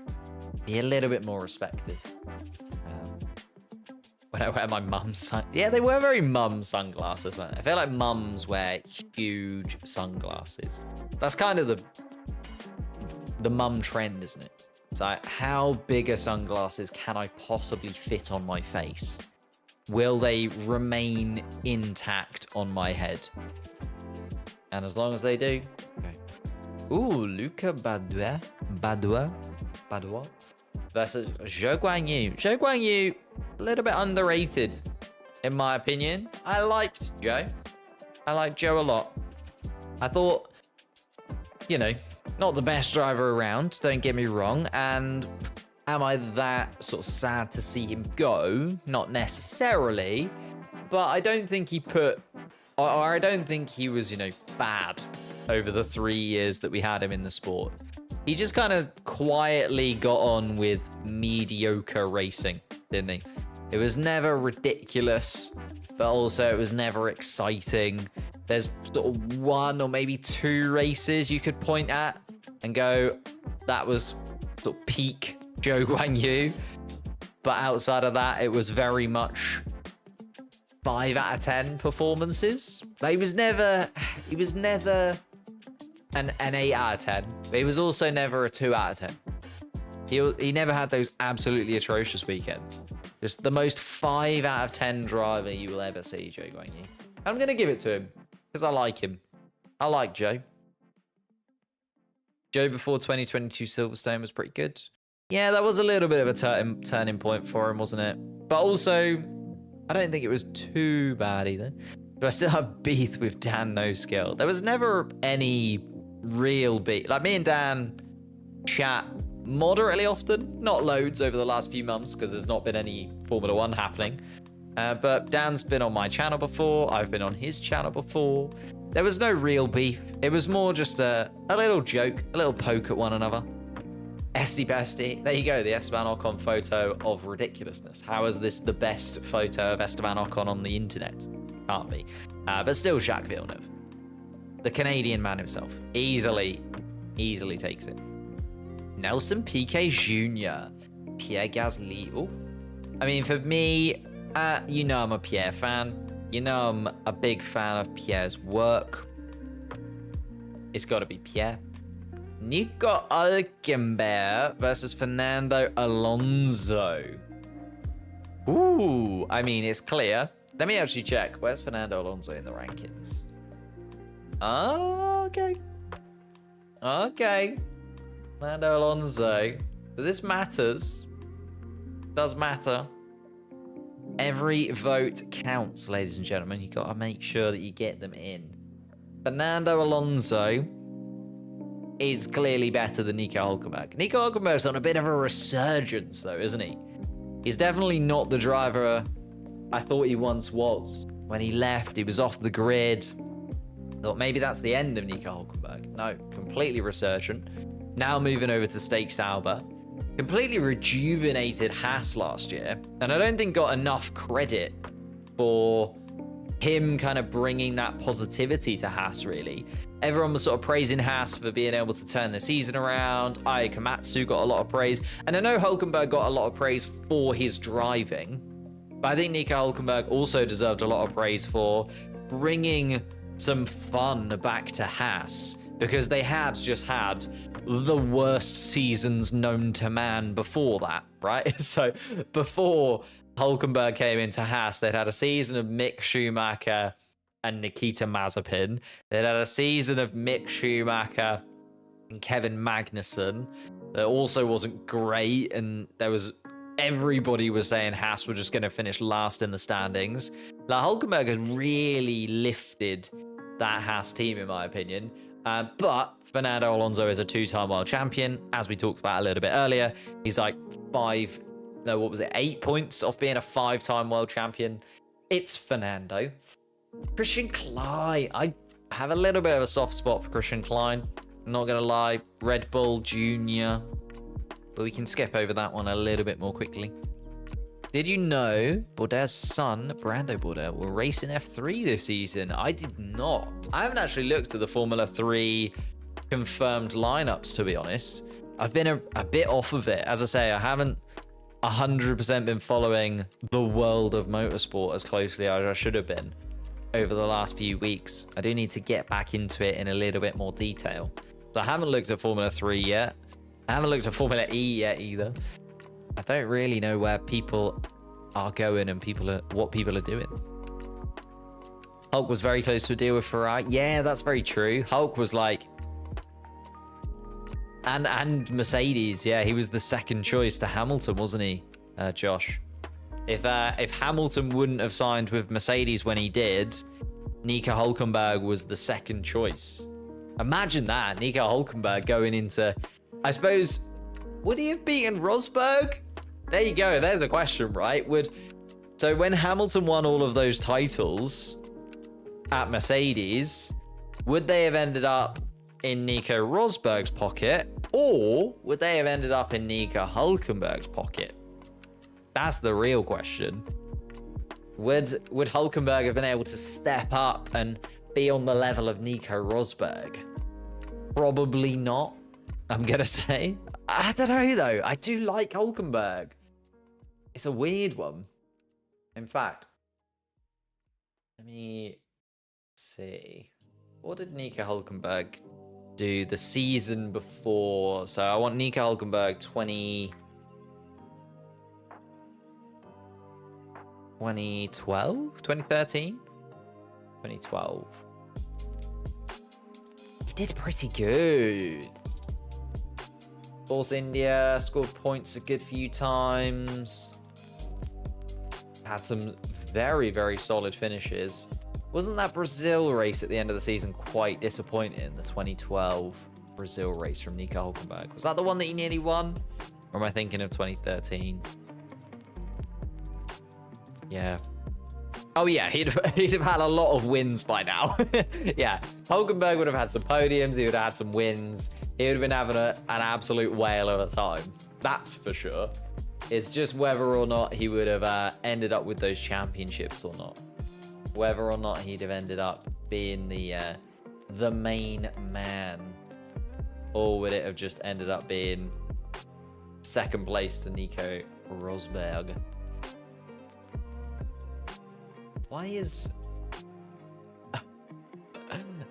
Be a little bit more respected. When I wear my mum's yeah, they were very mum sunglasses, weren't they? I feel like mums wear huge sunglasses. That's kind of the mum trend, isn't it? It's like, how big sunglasses can I possibly fit on my face? Will they remain intact on my head? And as long as they do, okay. Ooh, Luca Badois versus Zhou Guanyu. Zhou Guanyu, a little bit underrated, in my opinion. I liked Joe. I liked Joe a lot. I thought, you know, not the best driver around, don't get me wrong. And am I that sort of sad to see him go? Not necessarily. But I don't think he put, or I don't think he was, you know, bad over the 3 years that we had him in the sport. He just kind of quietly got on with mediocre racing, didn't he? It was never ridiculous, but also it was never exciting. There's sort of 1 or maybe 2 races you could point at and go, that was sort of peak Zhou Guanyu. But outside of that, it was very much 5 out of 10 performances. He was never an 8 out of 10, but he was also never a 2 out of 10. He never had those absolutely atrocious weekends. Just the most 5 out of 10 driver you will ever see, Zhou Guanyu. I'm going to give it to him because I like him. I like Joe. Joe before 2022 Silverstone was pretty good. Yeah, that was a little bit of a turning point for him, wasn't it? But also, I don't think it was too bad either. But I still have beef with Dan No Skill. There was never any real beef. Like, me and Dan chat moderately often, not loads over the last few months because there's not been any Formula 1 happening. But Dan's been on my channel before. I've been on his channel before. There was no real beef. It was more just a little joke, a little poke at one another. Esty Bestie. There you go, the Esteban Ocon photo of ridiculousness. How is this the best photo of Esteban Ocon on the internet? Can't be. But still, Jacques Villeneuve, the Canadian man himself, easily takes it. Nelson Piquet Jr., Pierre Gasly. Oh, I mean, for me, you know I'm a Pierre fan. You know I'm a big fan of Pierre's work. It's got to be Pierre. Nico Hülkenberg versus Fernando Alonso. Ooh, I mean, it's clear. Let me actually check. Where's Fernando Alonso in the rankings? Oh, okay. Okay. Fernando Alonso. So this matters. Does matter. Every vote counts, ladies and gentlemen. You got to make sure that you get them in. Fernando Alonso is clearly better than Nico Hülkenberg. Nico Hülkenberg's on a bit of a resurgence, though, isn't he? He's definitely not the driver I thought he once was. When he left, he was off the grid. Thought maybe that's the end of Nico Hülkenberg. No, completely resurgent. Now moving over to Stake Sauber. Completely rejuvenated Haas last year. And I don't think got enough credit for him kind of bringing that positivity to Haas, really. Everyone was sort of praising Haas for being able to turn the season around. Ai Komatsu got a lot of praise. And I know Hülkenberg got a lot of praise for his driving. But I think Nico Hülkenberg also deserved a lot of praise for bringing some fun back to Haas. Because they had just had the worst seasons known to man before that, right? So before Hülkenberg came into Haas, they'd had a season of Mick Schumacher and Nikita Mazepin. They'd had a season of Mick Schumacher and Kevin Magnussen that also wasn't great, and everybody was saying Haas were just going to finish last in the standings. Like, Hülkenberg has really lifted that Haas team, in my opinion. But Fernando Alonso is a two-time world champion, as we talked about a little bit earlier. He's like 8 points off being a 5-time world champion. It's Fernando. Christian Klein. I have a little bit of a soft spot for Christian Klein. I'm not going to lie. Red Bull Junior. But we can skip over that one a little bit more quickly. Did you know Bourdais' son, Brando Bourdais, will race in F3 this season? I did not. I haven't actually looked at the Formula 3 confirmed lineups, to be honest. I've been a bit off of it. As I say, I haven't 100% been following the world of motorsport as closely as I should have been over the last few weeks. I do need to get back into it in a little bit more detail. So I haven't looked at Formula 3 yet. I haven't looked at Formula E yet either. I don't really know where people are going and what people are doing. Hulk was very close to a deal with Ferrari. Yeah, that's very true. Hulk was like... And Mercedes, yeah, he was the second choice to Hamilton, wasn't he, Josh? If Hamilton wouldn't have signed with Mercedes when he did, Nico Hülkenberg was the second choice. Imagine that, Nico Hülkenberg going into... I suppose... Would he have beaten Rosberg? There you go. There's a question, right? So when Hamilton won all of those titles at Mercedes, would they have ended up in Nico Rosberg's pocket, or would they have ended up in Nico Hülkenberg's pocket? That's the real question. Would Hülkenberg have been able to step up and be on the level of Nico Rosberg? Probably not, I'm going to say. I don't know, though. I do like Hülkenberg. It's a weird one. In fact, let me see. What did Nico Hülkenberg do the season before? So I want Nico Hülkenberg 2012? 2013? 2012. He did pretty good. Force India, scored points a good few times. Had some very, very solid finishes. Wasn't that Brazil race at the end of the season quite disappointing? The 2012 Brazil race from Nico Hülkenberg. Was that the one that he nearly won? Or am I thinking of 2013? Yeah. Oh yeah, he'd have had a lot of wins by now. Yeah, Hülkenberg would have had some podiums. He would have had some wins. He would have been having an absolute whale of a time. That's for sure. It's just whether or not he would have ended up with those championships or not. Whether or not he'd have ended up being the main man. Or would it have just ended up being second place to Nico Rosberg? Why is...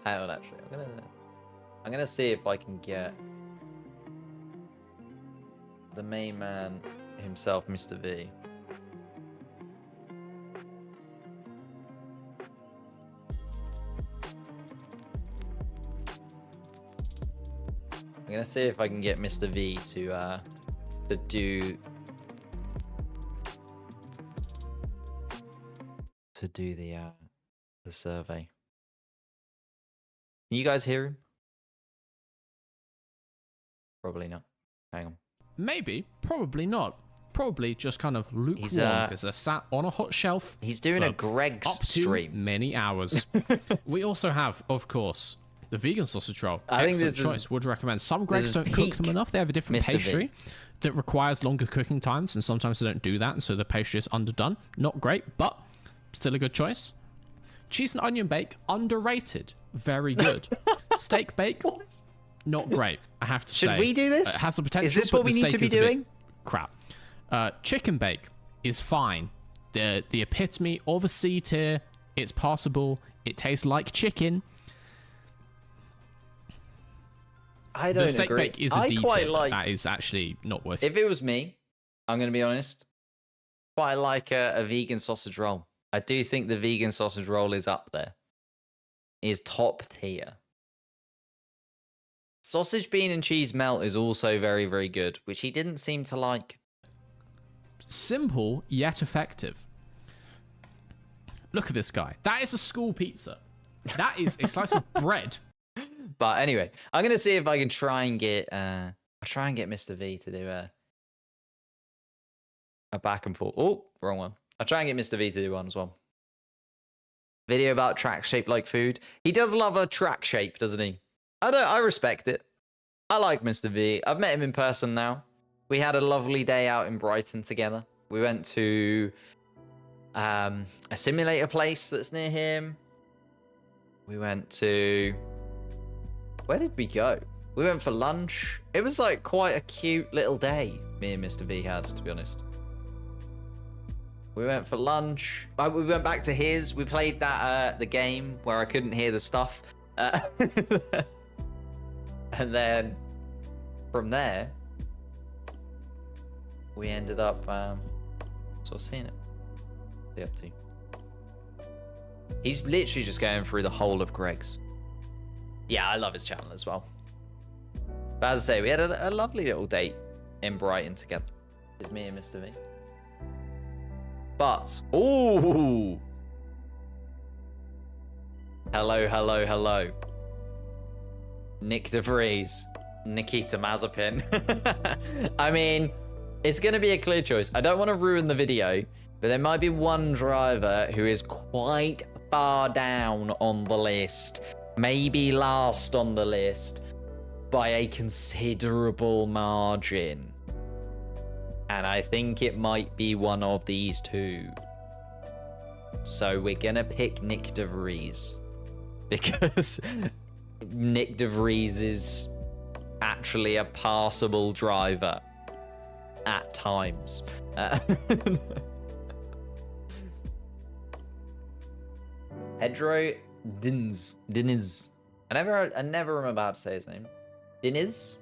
Hang on, actually. I'm gonna see if I can get the main man himself, Mr. V. I'm gonna see if I can get Mr. V to do the survey. Can you guys hear him? Probably not. Hang on. Maybe, probably not. Probably just kind of lukewarm because they're sat on a hot shelf. He's doing a Greg's up to stream. Many hours. We also have, of course, the vegan sausage roll. I think Excellent this choice. Would recommend. Some Gregs don't cook them enough. They have a different Mr. pastry V. that requires longer cooking times, and sometimes they don't do that, and so the pastry is underdone. Not great, but still a good choice. Cheese and onion bake, underrated. Very good. Steak bake, not great. I have to say. Should we do this? It has the potential. Is this what we need to be doing? Crap. Chicken bake is fine. The epitome of a C tier. It's passable. It tastes like chicken. I don't The steak agree. bake is a D quite tier. like. That is actually not worth If it was me, I'm gonna be honest. Quite like a vegan sausage roll. I do think the vegan sausage roll is up there. Is top tier. Sausage, bean, and cheese melt is also very, very good, which he didn't seem to like. Simple yet effective. Look at this guy. That is a school pizza. That is a slice of bread. But anyway, I'm gonna see if I can try and get Mr. V to do a back and forth. Oh, wrong one. I'll try and get Mr. V to do one as well. Video about track shaped like food. He does love a track shape, doesn't he? I respect it. I like Mr. V. I've met him in person now. We had a lovely day out in Brighton together. We went to a simulator place that's near him. We went to... Where did we go? We went for lunch. It was like quite a cute little day me and Mr. V had, to be honest. We went for lunch. We went back to his. We played that the game where I couldn't hear the stuff. And then from there, we ended up sort of seeing it. The up to. He's literally just going through the whole of Greg's. Yeah, I love his channel as well. But as I say, we had a lovely little date in Brighton together. With me and Mr. V. But, ooh! Hello, hello, hello. Nick DeVries. Nikita Mazepin. I mean, it's going to be a clear choice. I don't want to ruin the video, but there might be one driver who is quite far down on the list. Maybe last on the list by a considerable margin. And I think it might be one of these two. So we're going to pick Nick DeVries. Because Nick DeVries is actually a passable driver at times. Pedro Diniz. I never remember how to say his name. Diniz?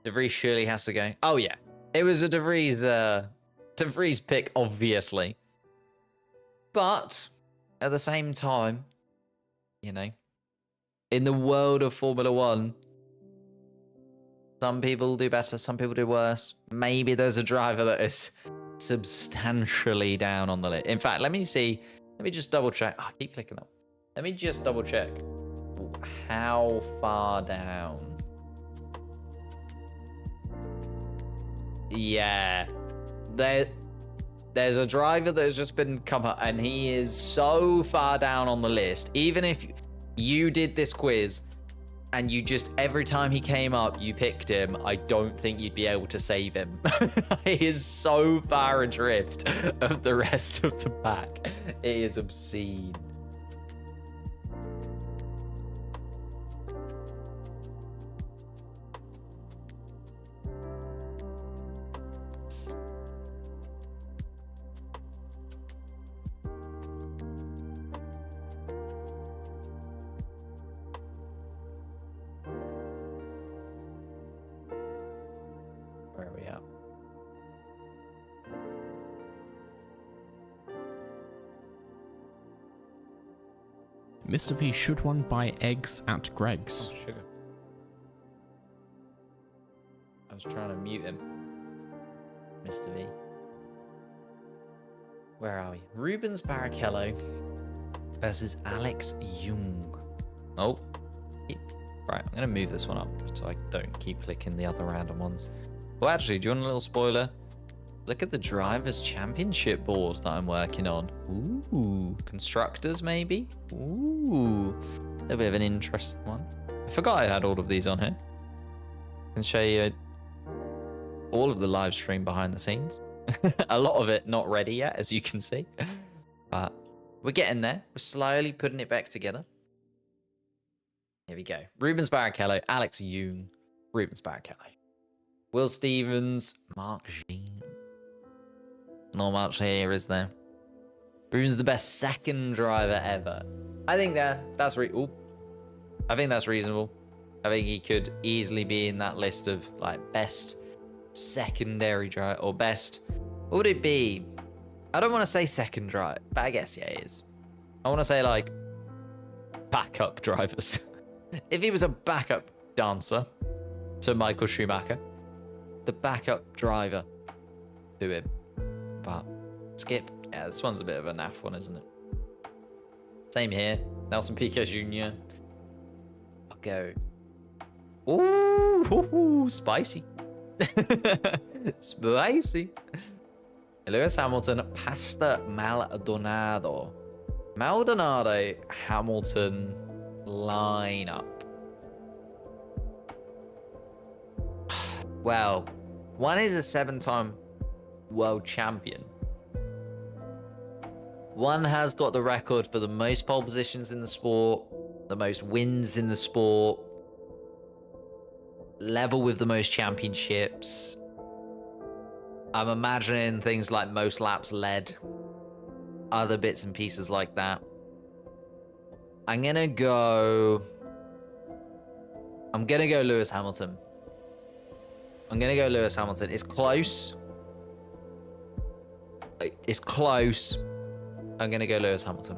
DeVries surely has to go. Oh yeah, it was a DeVries pick, obviously. But at the same time, you know, in the world of Formula One, some people do better, some people do worse. Maybe there's a driver that is substantially down on the list. In fact, let me see. Let me just double check. Oh, I keep clicking that. Let me just double check how far down. Yeah, there's a driver that has just been come up, and he is so far down on the list. Even if you did this quiz and you just, every time he came up, you picked him, I don't think you'd be able to save him. He is so far adrift of the rest of the pack. It is obscene. Where are we at? Mr. V, should one buy eggs at Greg's? Oh, sugar. I was trying to mute him. Mr. V. Where are we? Rubens Barrichello versus Alex Yoong. Oh. Right, I'm going to move this one up so I don't keep clicking the other random ones. Well, actually, do you want a little spoiler? Look at the Drivers' Championship board that I'm working on. Ooh. Constructors, maybe? Ooh. A little bit of an interesting one. I forgot I had all of these on here. I can show you all of the live stream behind the scenes. A lot of it not ready yet, as you can see. But we're getting there. We're slowly putting it back together. Here we go. Rubens Barrichello, Alex Yoong, Rubens Barrichello. Will Stevens, Mark Jean. Not much here, is there? Rubens the best second driver ever. I think that's reasonable. I think he could easily be in that list of like best secondary driver or best. What would it be? I don't want to say second driver, but I guess yeah, it is. I want to say like backup drivers. If he was a backup dancer to Michael Schumacher, the backup driver to him. But skip. Yeah, this one's a bit of a naff one, isn't it? Same here. Nelson Piquet Jr. I'll go. Ooh, spicy. Spicy. Lewis Hamilton, Pasta Maldonado. Maldonado, Hamilton lineup. Well, one is a 7-time world champion. One has got the record for the most pole positions in the sport, the most wins in the sport, level with the most championships. I'm imagining things like most laps led, other bits and pieces like that. I'm gonna go Lewis Hamilton. It's close. I'm gonna go Lewis Hamilton.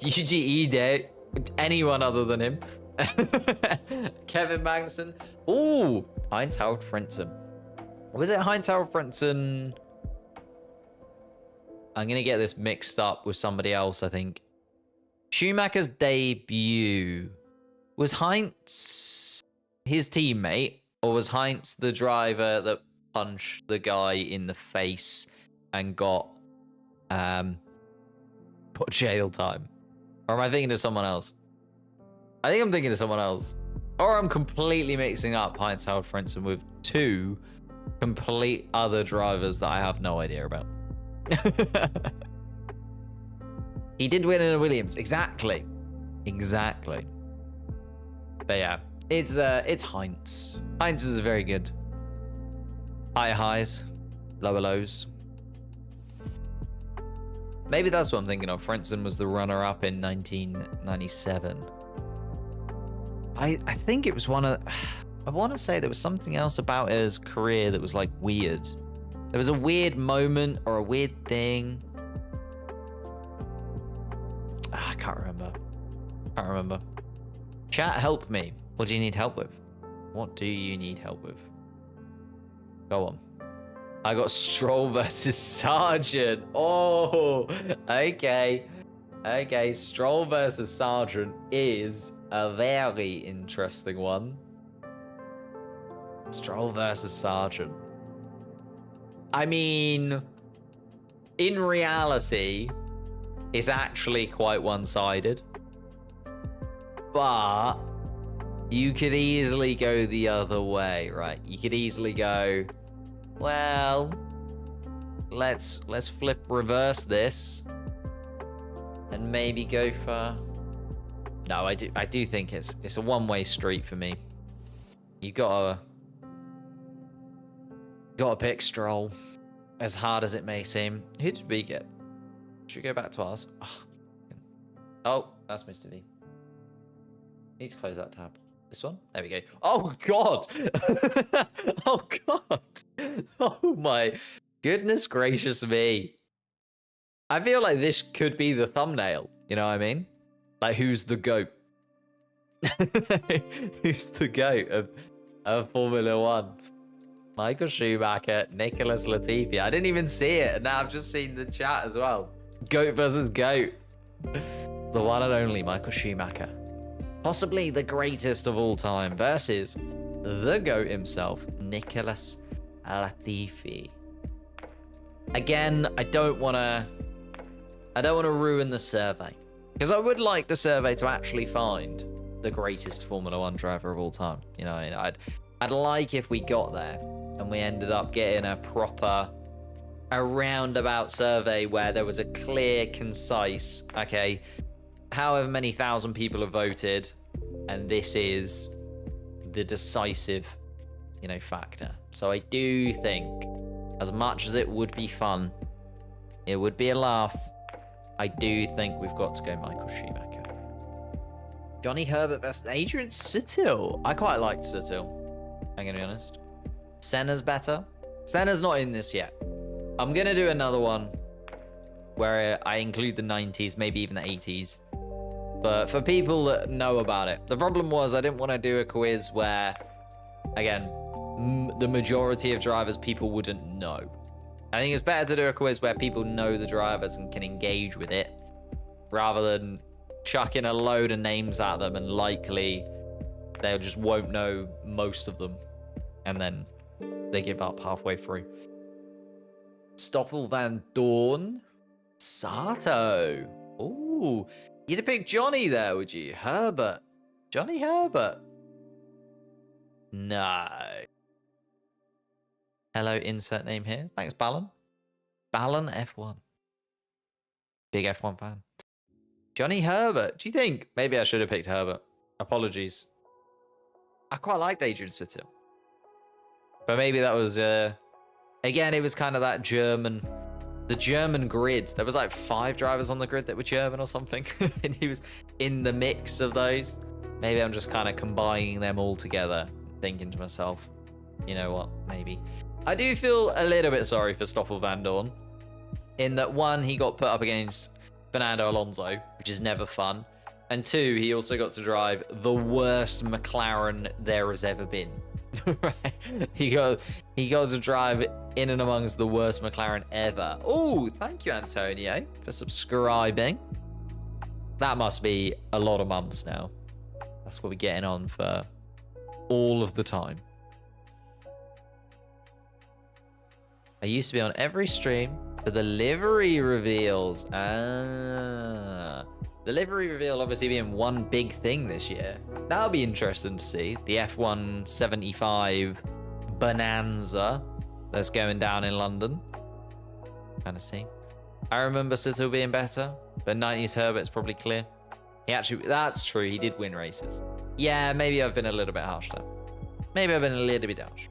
UGE day. Anyone other than him. Kevin Magnussen. Ooh, Heinz-Harald Frentzen. Was it Heinz-Harald Frentzen? I'm gonna get this mixed up with somebody else, I think. Schumacher's debut. Was Heinz his teammate, or was Heinz the driver that punched the guy in the face and got jail time? Or am I thinking of someone else? I think I'm thinking of someone else. Or I'm completely mixing up Heinz-Harald Frentzen with two complete other drivers that I have no idea about. He did win in a Williams. Exactly. But yeah, it's Heinz. Heinz is very good. Higher highs, lower lows. Maybe that's what I'm thinking of. Frentzen was the runner-up in 1997. I think it was one of... I want to say there was something else about his career that was like weird. There was a weird moment or a weird thing. I can't remember. Chat, help me. What do you need help with? Go on. I got Stroll versus Sargent. Oh, okay. Stroll versus Sargent is a very interesting one. Stroll versus Sargent. I mean, in reality, it's actually quite one-sided. But you could easily go the other way, right? You could easily go, well, let's reverse this and maybe go for... No, I do think it's a one-way street for me. You gotta pick Stroll, as hard as it may seem. Who did we get? Should we go back to ours? Oh, that's Mr. V. Need to close that tab. This one? There we go. Oh, God. Oh, God. Oh, my goodness gracious me. I feel like this could be the thumbnail. You know what I mean? Like, who's the GOAT? Who's the GOAT of Formula One? Michael Schumacher, Nicholas Latifi. I didn't even see it, and now I've just seen the chat as well. GOAT versus GOAT. The one and only Michael Schumacher. Possibly the greatest of all time versus the GOAT himself, Nicholas Latifi. Again, I don't want to ruin the survey, because I would like the survey to actually find the greatest Formula One driver of all time. You know, I'd like if we got there and we ended up getting a roundabout survey where there was a clear, concise, okay, however many thousand people have voted, and this is the decisive, you know, factor. So I do think, as much as it would be fun, it would be a laugh, I do think we've got to go Michael Schumacher. Johnny Herbert versus Adrian Sutil. I quite liked Sutil, I'm gonna be honest. Senna's better. Senna's not in this yet. I'm gonna do another one where I include the 90s, maybe even the 80s. But for people that know about it, the problem was I didn't want to do a quiz where, again, the majority of drivers people wouldn't know. I think it's better to do a quiz where people know the drivers and can engage with it, rather than chucking a load of names at them and likely they just won't know most of them, and then they give up halfway through. Stoffel Van Dorn, Sato. Ooh, you'd have picked Johnny there, would you? Herbert, Johnny Herbert. No. Hello, insert name here. Thanks, Ballon. Ballon F1. Big F1 fan. Johnny Herbert. Do you think? Maybe I should have picked Herbert. Apologies. I quite liked Adrian Sutil. But maybe that was, again, it was kind of that the German grid. There was like 5 drivers on the grid that were German or something. And he was in the mix of those. Maybe I'm just kind of combining them all together, thinking to myself, you know what, maybe. I do feel a little bit sorry for Stoffel Van Dorn, in that 1, he got put up against Fernando Alonso, which is never fun, and 2, he also got to drive the worst McLaren there has ever been. Right? He got to drive in and amongst the worst McLaren ever. Oh, thank you, Antonio, for subscribing. That must be a lot of months now. That's what we're getting on for all of the time. I used to be on every stream for the livery reveals. The livery reveal obviously being one big thing this year. That'll be interesting to see. The F1 75 Bonanza that's going down in London. Kind of see. I remember Sizzle being better, but 90s Herbert's probably clear. He actually, that's true, he did win races. Yeah, maybe I've been a little bit harsh though. Maybe I've been a little bit harsh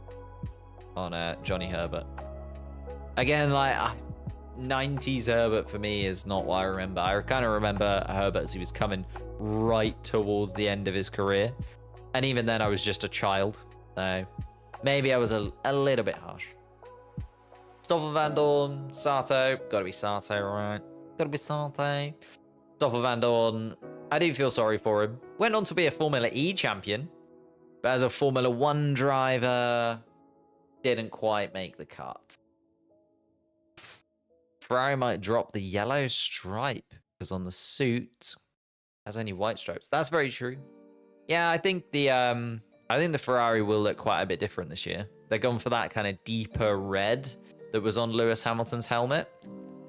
on Johnny Herbert. Again, like 90s Herbert for me is not what I remember. I kind of remember Herbert as he was coming right towards the end of his career. And even then I was just a child. So maybe I was a little bit harsh. Stoffel Van Dorn, Sato. Gotta be Sato, right? Gotta be Sato. Stoffel Van Dorn, I do feel sorry for him. Went on to be a Formula E champion. But as a Formula 1 driver, didn't quite make the cut. Ferrari might drop the yellow stripe because on the suit has only white stripes. That's very true. Yeah, I think the Ferrari will look quite a bit different this year. They're gone for that kind of deeper red that was on Lewis Hamilton's helmet.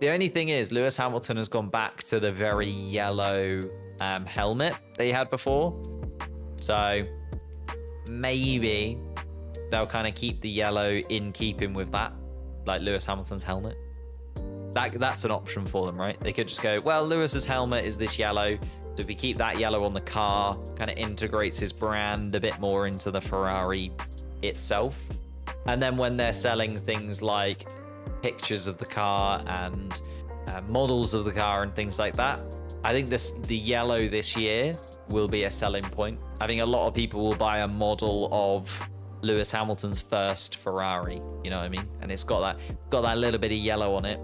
The only thing is, Lewis Hamilton has gone back to the very yellow helmet that he had before. So maybe they'll kind of keep the yellow in keeping with that, like Lewis Hamilton's helmet. That's an option for them, right? They could just go, well, Lewis's helmet is this yellow. So if we keep that yellow on the car, kind of integrates his brand a bit more into the Ferrari itself. And then when they're selling things like pictures of the car and models of the car and things like that, I think the yellow this year will be a selling point. I think a lot of people will buy a model of Lewis Hamilton's first Ferrari, you know what I mean? And it's got that little bit of yellow on it.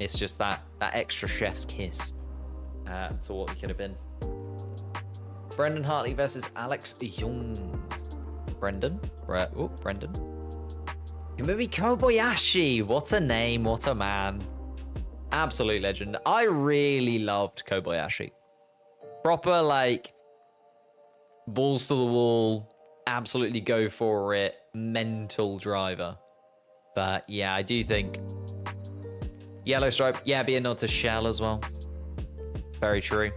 It's just that extra chef's kiss to what he could have been. Brendan Hartley versus Alex Young. Brendan? Brendan. Kamui Kobayashi. What a name. What a man. Absolute legend. I really loved Kobayashi. Proper, like, balls to the wall, absolutely go for it, mental driver. But yeah, I do think Yellow Stripe, yeah, be a nod to Shell as well. Very true.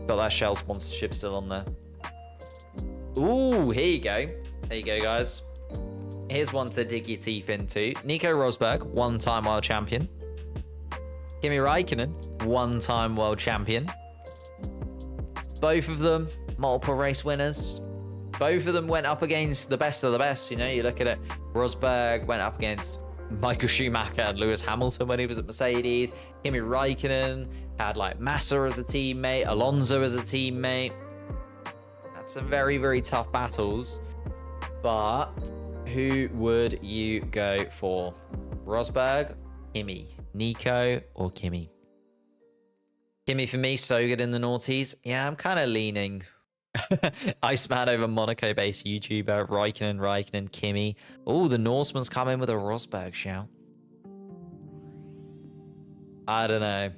Got that Shell sponsorship still on there. Ooh, here you go. There you go, guys. Here's one to dig your teeth into. Nico Rosberg, one-time world champion. Kimi Raikkonen, one-time world champion. Both of them, multiple race winners. Both of them went up against the best of the best. You know, you look at it. Rosberg went up against Michael Schumacher and Lewis Hamilton when he was at Mercedes. Kimi Raikkonen had like Massa as a teammate, Alonso as a teammate. That's some very, very tough battles. But who would you go for? Rosberg, Kimi, Nico, or Kimi? Kimi for me, so good in the noughties. Yeah, I'm kind of leaning Iceman over Monaco-based YouTuber, Raikkonen, Kimi. Oh, the Norseman's come in with a Rosberg shout. I don't know.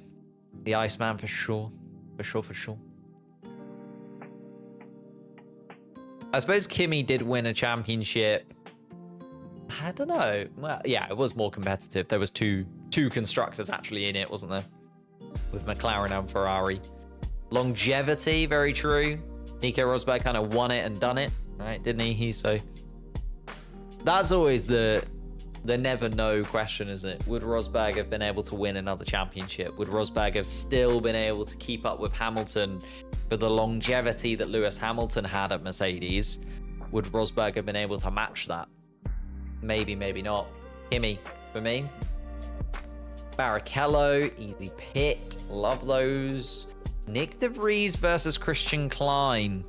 The Iceman for sure. For sure. I suppose Kimi did win a championship. I don't know. Well, yeah, it was more competitive. There was two constructors actually in it, wasn't there? With McLaren and Ferrari. Longevity, very true. Nico Rosberg kind of won it and done it, right? Didn't he? So that's always the never know question, isn't it? Would Rosberg have been able to win another championship? Would Rosberg have still been able to keep up with Hamilton for the longevity that Lewis Hamilton had at Mercedes? Would Rosberg have been able to match that? Maybe, maybe not. Kimi, for me. Barrichello, easy pick. Love those. Nick De Vries versus Christian Klein.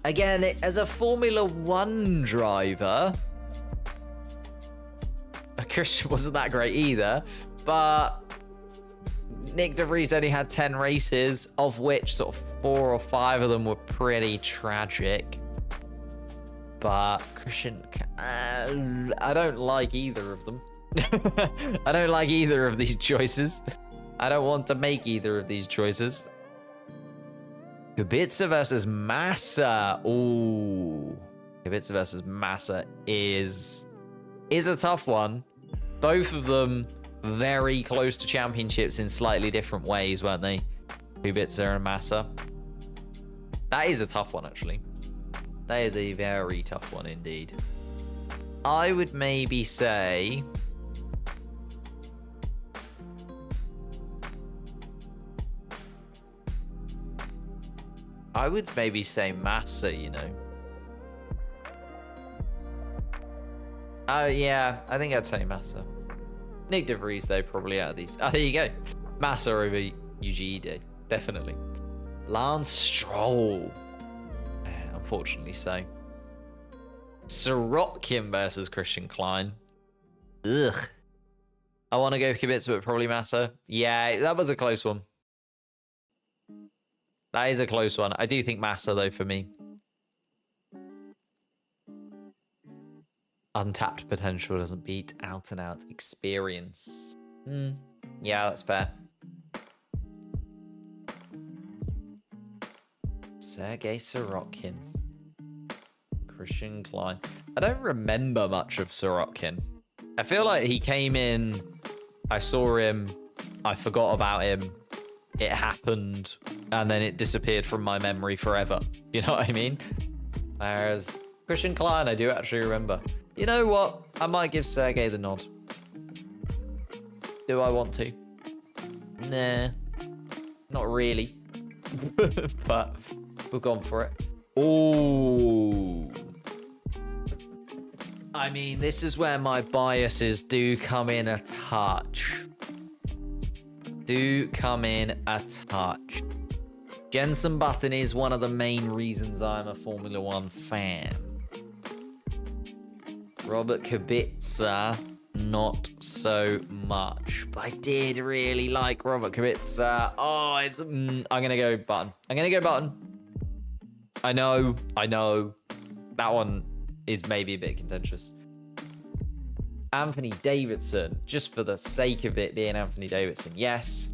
Again, as a Formula One driver, Christian wasn't that great either, but Nick De Vries only had 10 races, of which sort of 4 or 5 of them were pretty tragic. But Christian, I don't like either of them. I don't like either of these choices. I don't want to make either of these choices. Kubica versus Massa. Ooh. Kubica versus Massa is a tough one. Both of them very close to championships in slightly different ways, weren't they? Kubica and Massa. That is a tough one, actually. That is a very tough one indeed. I would maybe say... I would maybe say Massa, you know. Oh, yeah. I think I'd say Massa. Nick De Vries, though, probably out of these. Oh, there you go. Massa over UGE, definitely. Lance Stroll. Unfortunately so. Sorokin versus Christian Klein. Ugh. I want to go Kubica, but probably Massa. Yeah, that was a close one. That is a close one. I do think Massa, though, for me. Untapped potential doesn't beat out-and-out experience. Yeah, that's fair. Sergei Sorokin. Christian Klein. I don't remember much of Sorokin. I feel like he came in, I saw him, I forgot about him, it happened, and then it disappeared from my memory forever. You know what I mean? Whereas Christian Klein, I do actually remember. You know what? I might give Sergey the nod. Do I want to? Nah. Not really. But we've gone for it. Ooh. I mean, this is where my biases do come in a touch. Jenson Button is one of the main reasons I'm a Formula One fan. Robert Kubica. not so much. But I did really like Robert Kubica. Oh, I'm going to go Button. I'm going to go Button. I know. That one is maybe a bit contentious. Anthony Davidson, just for the sake of it being Anthony Davidson, yes.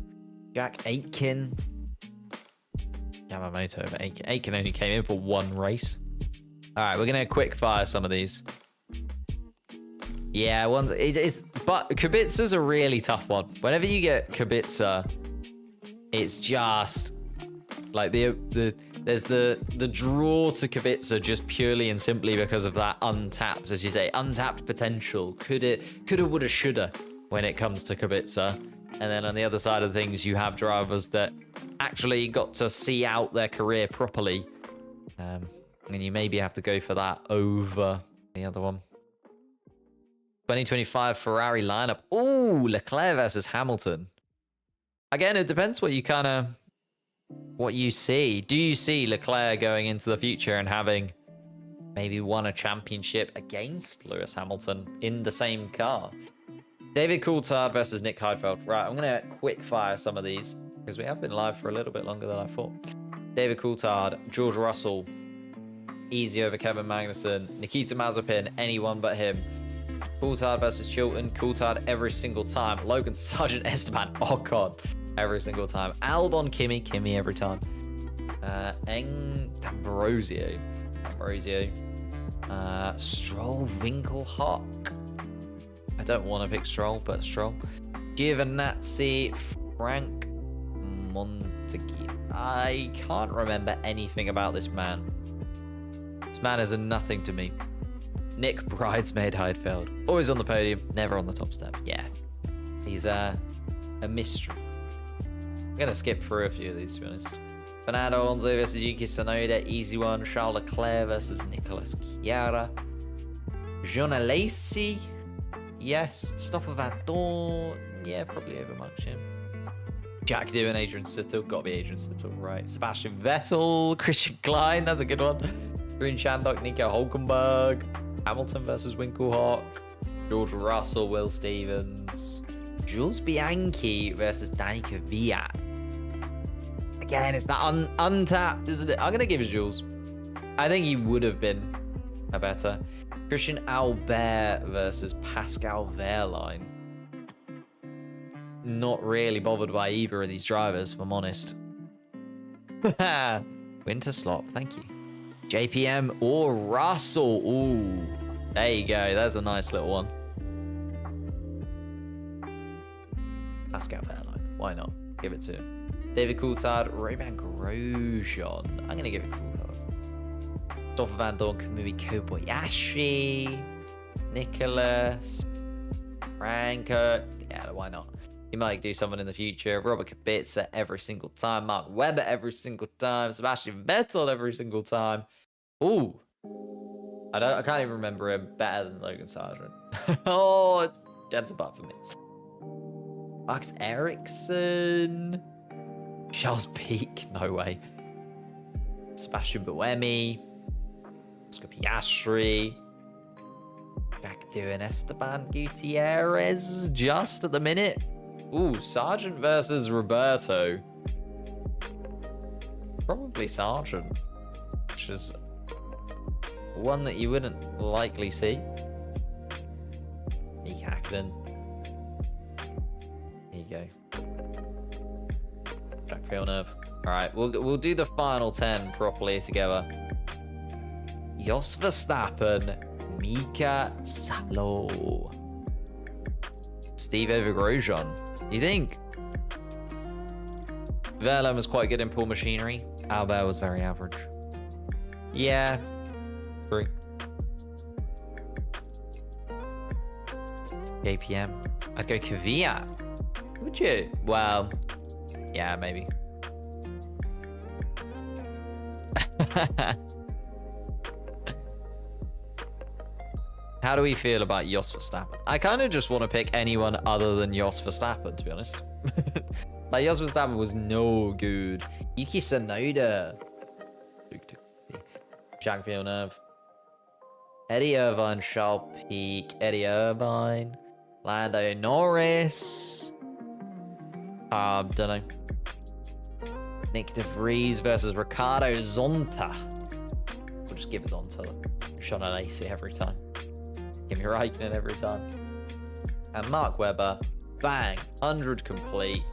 Jack Aitken. Yamamoto over Aitken. Aitken only came in for one race. All right, we're going to quick fire some of these. Yeah, but Kubica's a really tough one. Whenever you get Kubica, it's just like there's the draw to Kubica just purely and simply because of that untapped, as you say, untapped potential. Coulda, woulda, shoulda when it comes to Kubica. And then on the other side of things, you have drivers that actually got to see out their career properly. And you maybe have to go for that over the other one. 2025 Ferrari lineup. Ooh, Leclerc versus Hamilton. Again, it depends what you see. Do you see Leclerc going into the future and having maybe won a championship against Lewis Hamilton in the same car? David Coulthard versus Nick Heidfeld. Right, I'm going to quick fire some of these because we have been live for a little bit longer than I thought. David Coulthard, George Russell, easy over Kevin Magnussen, Nikita Mazepin, anyone but him. Coulthard versus Chilton. Coulthard every single time. Logan Sargent, Esteban. Oh, God. Every single time. Albon, Kimi every time. Ambrosio. Stroll, Winkelhock. I don't want to pick Stroll, but Stroll. Giovinazzi, Frank Montague. I can't remember anything about this man. This man is a nothing to me. Nick Bridesmaid Heidfeld. Always on the podium, never on the top step. Yeah. He's a mystery. I'm going to skip through a few of these, to be honest. Fernando Alonso versus Yuki Tsunoda. Easy one. Charles Leclerc versus Nicolas Chiara. Jean Alesi. Yes. Stoffel Vandoorne. Yeah, probably over Mark Shim. Jack Doohan, Adrian Sittle. Got to be Adrian Sittle, right. Sebastian Vettel. Christian Klein. That's a good one. Green Shandok. Nico Hulkenberg. Hamilton versus Winkelhock. George Russell. Will Stevens. Jules Bianchi versus Danny Kvyat. Again, it's that untapped, isn't it? I'm going to give it Jules. I think he would have been a better. Christian Albert versus Pascal Wehrlein. Not really bothered by either of these drivers, if I'm honest. Winter Slop, thank you. JPM or Russell. Ooh, there you go. That's a nice little one. Pascal Wehrlein. Why not? Give it to him. David Coulthard, Romain Grosjean. I'm going to give it Coulthard. Stoffel Vandoorne, Kamui Kobayashi. Nicholas. Franco. Yeah, why not? He might do something in the future. Robert Kubica every single time. Mark Webber every single time. Sebastian Vettel every single time. Ooh. I can't even remember him better than Logan Sargent. Oh, that's a butt for me. Max Ericsson. Charles Peak. No way. Sebastian Buemi. Oscar Piastri. Jack Doohan, Esteban Gutierrez. Just at the minute. Ooh, Sargent versus Roberto. Probably Sargent. Which is one that you wouldn't likely see. Meek Hakkinen. Here you go. Jack Villeneuve. Alright, we'll do the final 10 properly together. Jos Verstappen. Mika Salo. Steve over Grosjean. You think? Verlaine was quite good in pool machinery. Albert was very average. Yeah. True. JPM. I'd go Kvyat. Would you? Well, yeah, maybe. How do we feel about Jos Verstappen? I kind of just want to pick anyone other than Jos Verstappen, to be honest. Like, Jos Verstappen was no good. Yuki Tsunoda. Jacques Villeneuve. Eddie Irvine, Charles Peak. Eddie Irvine. Lando Norris. Don't know. Nick De Vries versus Ricardo Zonta. We'll just give it Zonta. Sean Lacey every time. Give me Raikkonen every time. And Mark Webber. Bang. 100 complete.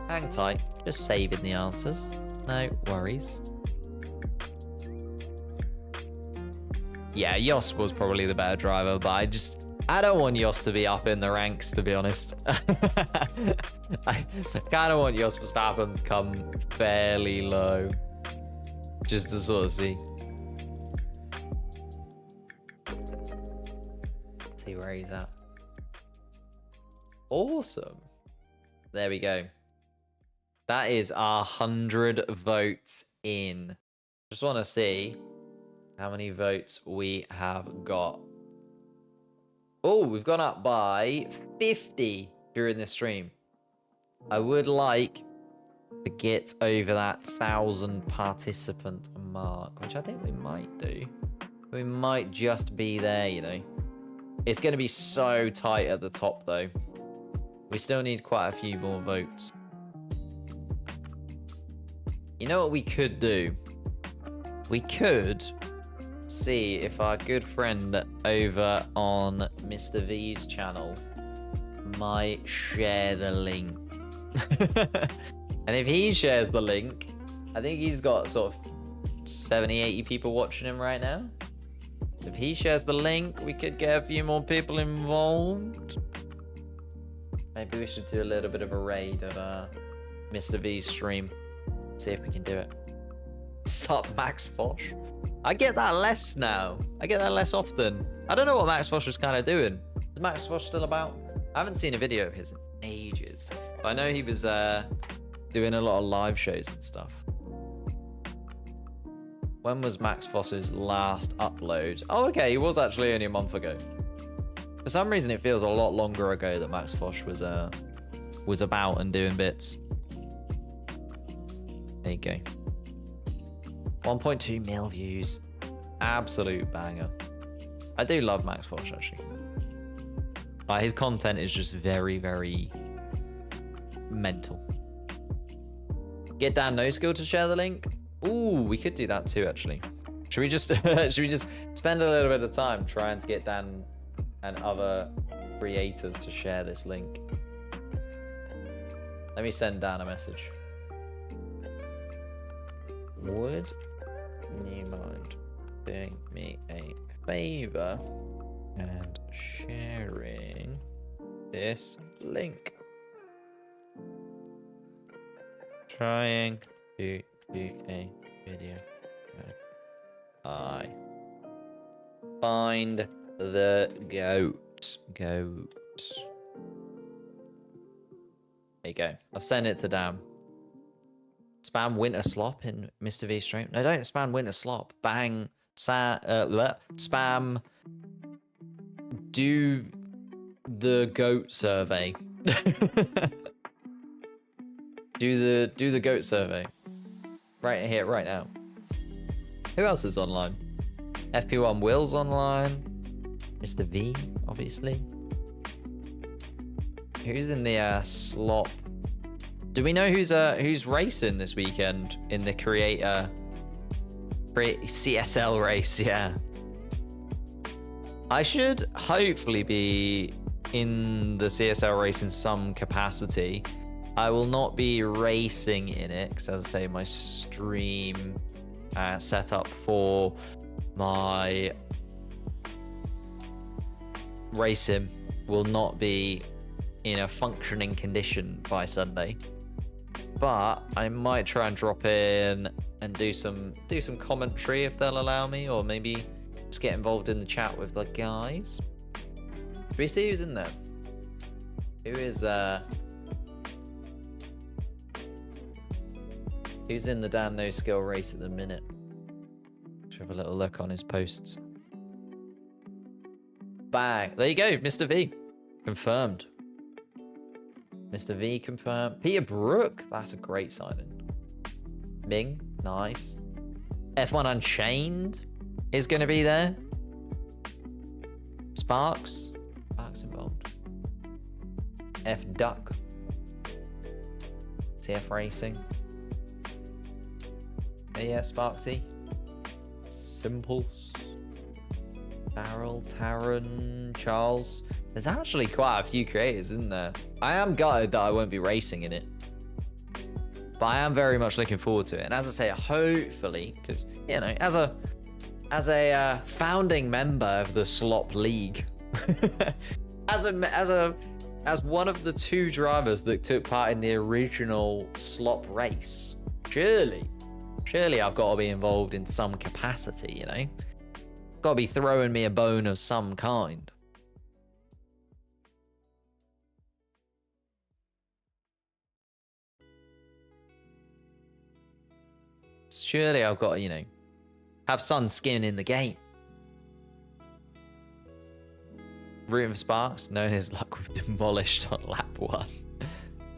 Hang tight. Just saving the answers. No worries. Yeah, Jos was probably the better driver, but I don't want Jos to be up in the ranks, to be honest. I kind of want Jos Verstappen to come fairly low. Just to sort of see. See where he's at. Awesome. There we go. That is 100 votes in. Just want to see how many votes we have got. Oh, we've gone up by 50 during this stream. I would like to get over that 1,000 participant mark, which I think we might do. We might just be there, you know. It's going to be so tight at the top, though. We still need quite a few more votes. You know what we could do? We could see if our good friend over on Mr. V's channel might share the link. And if he shares the link, I think he's got sort of 70, 80 people watching him right now. If he shares the link, we could get a few more people involved. Maybe we should do a little bit of a raid of Mr. V's stream. See if we can do it. Sup, Max Fosh? I get that less now. I get that less often. I don't know what Max Fosh is kind of doing. Is Max Fosh still about? I haven't seen a video of his in ages. But I know he was doing a lot of live shows and stuff. When was Max Foss's last upload? Oh, okay. He was actually only a month ago. For some reason, it feels a lot longer ago that Max Fosh was about and doing bits. There you go. 1.2 mil views. Absolute banger. I do love Max Fosh, actually. His content is just very, very mental. Get Dan No Skill to share the link. Ooh, we could do that too, actually. Should we just spend a little bit of time trying to get Dan and other creators to share this link? Let me send Dan a message. Would you mind doing me a favor and sharing this link? Trying to do a video. I find the goat. There you go. I've sent it to Dan. Spam winter slop in Mr. V stream. No, don't spam winter slop. Bang. Spam. Do the goat survey. do the goat survey. Right here, right now. Who else is online? FP1 Will's online. Mr. V, obviously. Who's in the slop? Do we know who's racing this weekend in the creator CSL race? Yeah. I should hopefully be in the CSL race in some capacity. I will not be racing in it because, as I say, my stream setup for my racing will not be in a functioning condition by Sunday. But I might try and drop in and do some commentary if they'll allow me, or maybe just get involved in the chat with the guys. Do we see who's in there? Who is who's in the Dan No Skill race at the minute? Let's have a little look on his posts. Bang! There you go, Mr. V. Confirmed. Mr. V confirmed. Peter Brook, that's a great signing. Ming, nice. F1 Unchained is going to be there. Sparks involved. F Duck. TF Racing. Yeah, Sparksy. Simples. Barrel, Taron, Charles. There's actually quite a few creators, isn't there? I am gutted that I won't be racing in it. But I am very much looking forward to it. And as I say, hopefully, because, you know, as a founding member of the Slop League, as one of the 2 drivers that took part in the original Slop race, surely I've got to be involved in some capacity, you know? Got to be throwing me a bone of some kind. Surely I've got to, you know, have some skin in the game. Rooting for Sparks, known his luck was demolished on lap 1.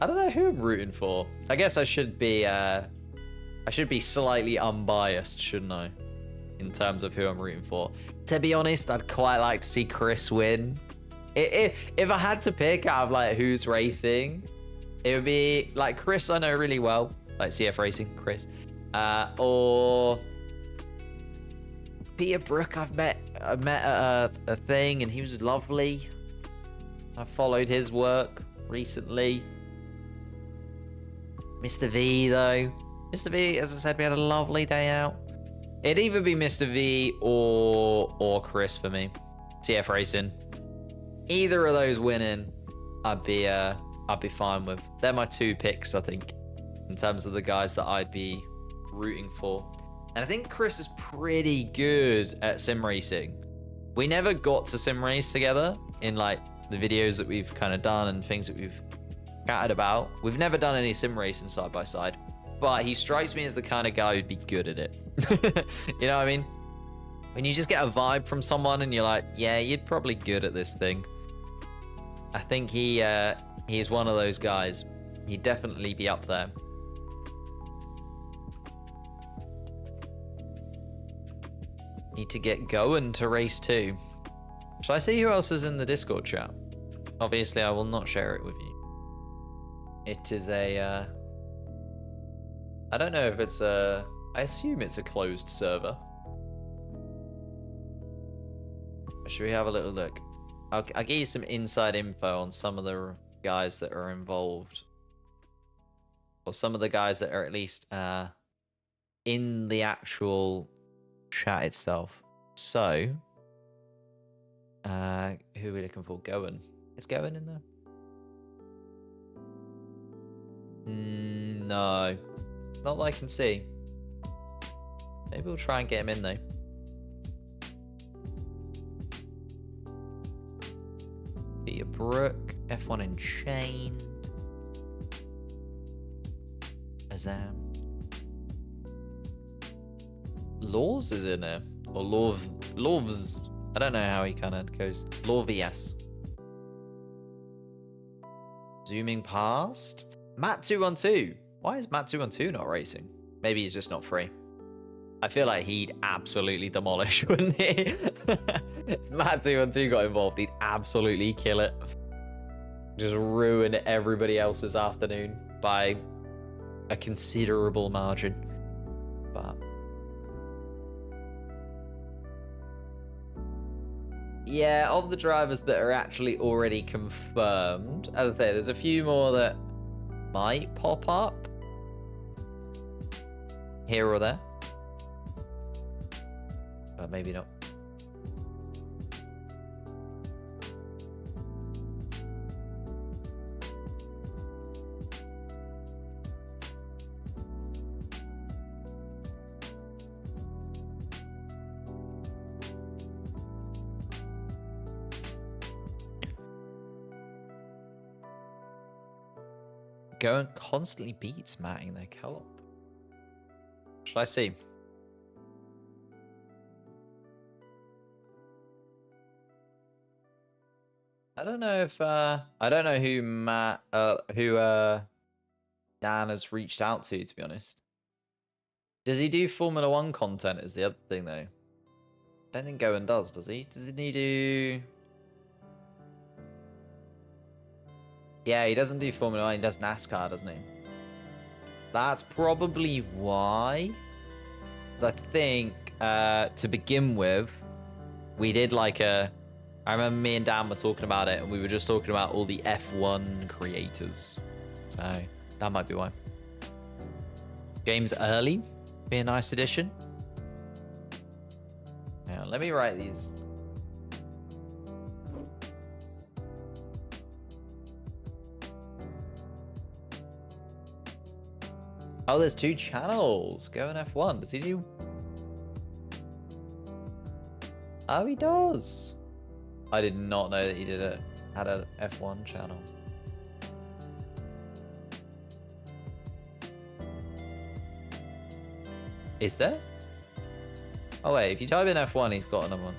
I don't know who I'm rooting for. I guess I should be slightly unbiased, shouldn't I? In terms of who I'm rooting for. To be honest, I'd quite like to see Chris win. If I had to pick out of like who's racing, it would be like Chris I know really well, like CF Racing, Chris. Or Peter Brook I met at a thing and he was lovely. I followed his work recently. Mr. V though. Mr. V, as I said, we had a lovely day out. It'd either be Mr. V or Chris for me. TF Racing. Either of those winning, I'd be fine with. They're my 2 picks, I think, in terms of the guys that I'd be rooting for. And I think Chris is pretty good at sim racing. We never got to sim race together in like the videos that we've kind of done and things that we've chatted about. We've never done any sim racing side by side, but he strikes me as the kind of guy who'd be good at it. You know what I mean? When you just get a vibe from someone and you're like, yeah, you're probably good at this thing. I think he's one of those guys. He'd definitely be up there. Need to get going to race 2. Shall I see who else is in the Discord chat? Obviously, I will not share it with you. It is a... I don't know if it's a... I assume it's a closed server. Should we have a little look? I'll give you some inside info on some of the guys that are involved. Or some of the guys that are at least in the actual chat itself. So, who are we looking for? Goen. Is Goen in there? No. Not that I can see. Maybe we'll try and get him in though. Peter Brook, F1 Enchained, Azam. Laws is in there, or Lorvs. I don't know how he kind of goes. Lorvias. Zooming past. Matt212. Why is Matt212 not racing? Maybe he's just not free. I feel like he'd absolutely demolish, wouldn't he? If Matt212 got involved, he'd absolutely kill it. Just ruin everybody else's afternoon by a considerable margin. But yeah, of the drivers that are actually already confirmed, as I say, there's a few more that might pop up here or there, but maybe not. Goen constantly beats Matt in their co-op. Shall I see? I don't know if I don't know who Dan has reached out to be honest. Does he do Formula 1 content is the other thing though. I don't think Goen does he? Doesn't he do... Yeah, he doesn't do Formula 1. He does NASCAR, doesn't he? That's probably why. 'Cause I think, to begin with, we did like a... I remember me and Dan were talking about it, and we were just talking about all the F1 creators. So, that might be why. James Early, be a nice addition. Hang on, let me write these. Oh, there's 2 channels. Go in F1. Does he do... Oh, he does. I did not know that he had an F1 channel. Is there? Oh wait, if you type in F1, he's got another one.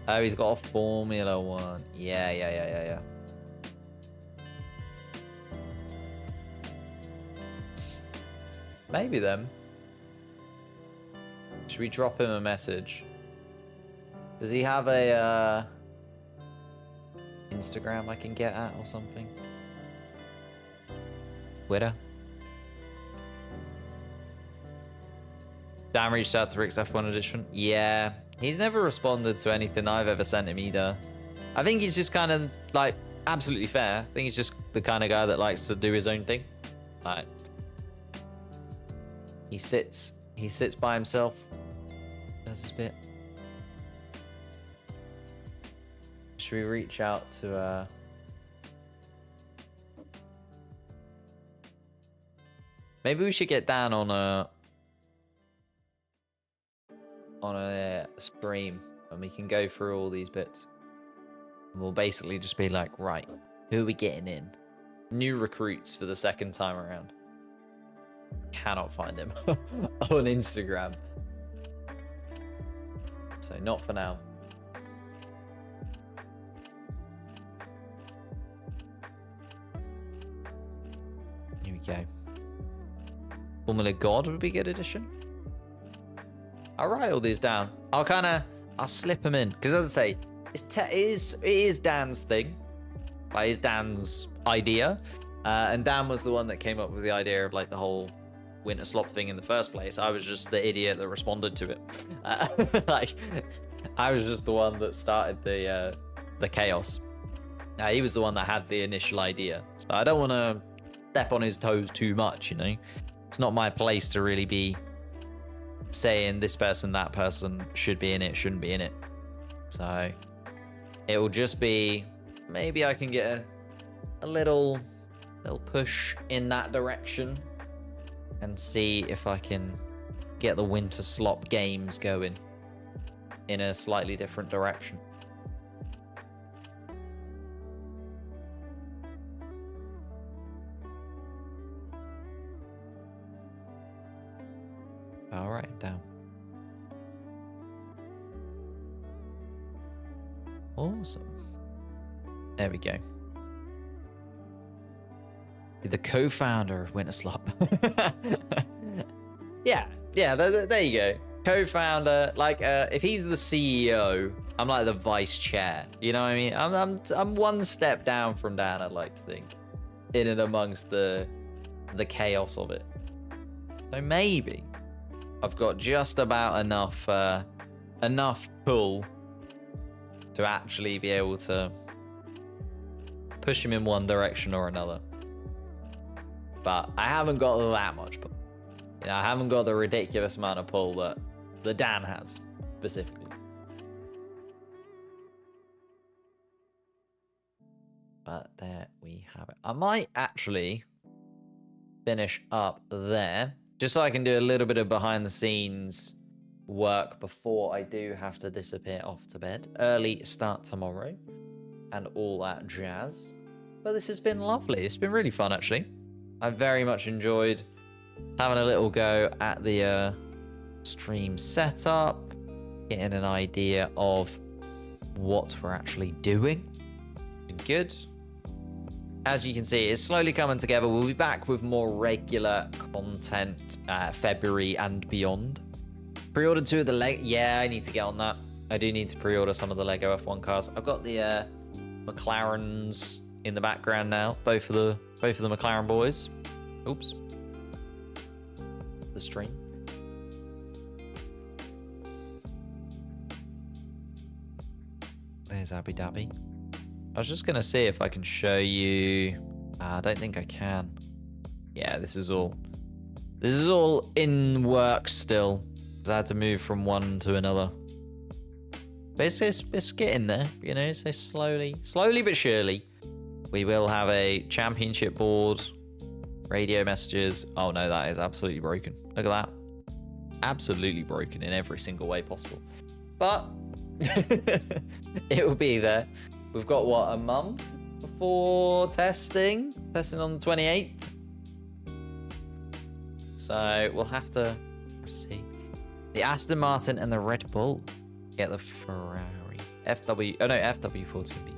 Oh, he's got a Formula 1. Yeah. Maybe then. Should we drop him a message? Does he have a Instagram I can get at or something? Twitter? Dan reached out to Rick's F1 edition. Yeah, he's never responded to anything I've ever sent him either. I think he's just kind of like absolutely fair. I think he's just the kind of guy that likes to do his own thing. Like he sits by himself, does his bit. Should we reach out to maybe we should get Dan on a stream and we can go through all these bits. And we'll basically just be like, right, who are we getting in? New recruits for the second time around. Cannot find him on Instagram. So not for now. Here we go. Formula God would be a good addition. I'll write all these down. I'll slip them in. Because as I say, it is Dan's thing. Like, it's Dan's idea. And Dan was the one that came up with the idea of like the whole winter slop thing in the first place. I was just the idiot that responded to it. Like, I was just the one that started the chaos. He was the one that had the initial idea. So I don't want to step on his toes too much, you know? It's not my place to really be saying this person, that person should be in it, shouldn't be in it. So it will just be, maybe I can get a little push in that direction and see if I can get the winter slop games going in a slightly different direction. All right, down. Awesome. There we go. The co-founder of Winter Slop. yeah, there you go. Co-founder, like, if he's the CEO, I'm like the vice chair. You know what I mean? I'm one step down from Dan, I'd like to think, in and amongst the chaos of it. So maybe I've got just about enough pull to actually be able to push him in one direction or another. But I haven't got that much pull. You know, I haven't got the ridiculous amount of pull that the Dan has, specifically. But there we have it. I might actually finish up there, just so I can do a little bit of behind the scenes work before I do have to disappear off to bed. Early start tomorrow and all that jazz. But this has been lovely. It's been really fun, actually. I very much enjoyed having a little go at the stream setup, getting an idea of what we're actually doing. Been good. As you can see, it's slowly coming together. We'll be back with more regular content February and beyond. Pre-ordered 2 of the Lego. Yeah, I need to get on that. I do need to pre-order some of the Lego F1 cars. I've got the McLarens in the background now. Both of the McLaren boys. Oops. The stream. There's Abu Dhabi. I was just gonna see if I can show you. I don't think I can. Yeah, this is all in work still. 'Cause I had to move from one to another. But it's getting there, you know. So slowly but surely, we will have a championship board, radio messages. Oh no, that is absolutely broken. Look at that, absolutely broken in every single way possible. But it will be there. We've got what, a month before testing on the 28th. So we'll have to see. The Aston Martin and the Red Bull get the Ferrari. FW14B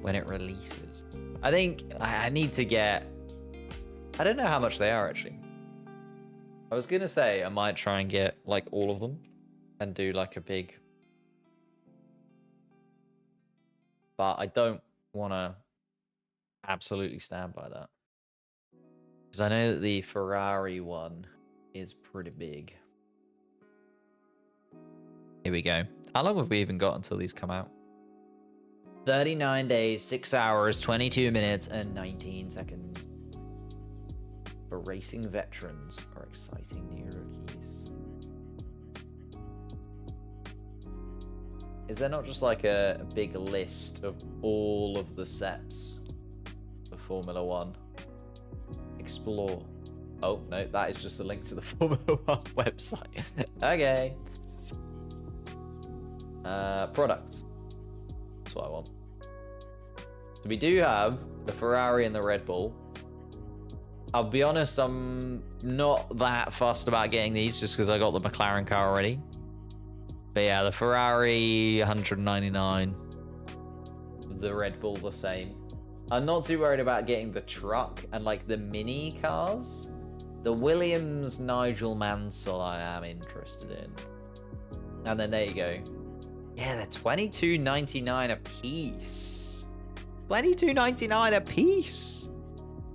when it releases. I think I need to get, I don't know how much they are actually. I was gonna say I might try and get like all of them and do like a big, but I don't want to absolutely stand by that. Because I know that the Ferrari one is pretty big. Here we go. How long have we even got until these come out? 39 days, 6 hours, 22 minutes, and 19 seconds. For racing veterans or exciting new rookies. Is there not just like a big list of all of the sets for Formula One? Explore. Oh, no, that is just a link to the Formula One website. Okay. Products. That's what I want. So we do have the Ferrari and the Red Bull. I'll be honest, I'm not that fussed about getting these just because I got the McLaren car already. But yeah, the Ferrari 199, the Red Bull the same. I'm not too worried about getting the truck and like the mini cars. The Williams Nigel Mansell I am interested in. And then there you go. Yeah, they're $22.99 a piece. $22.99 a piece.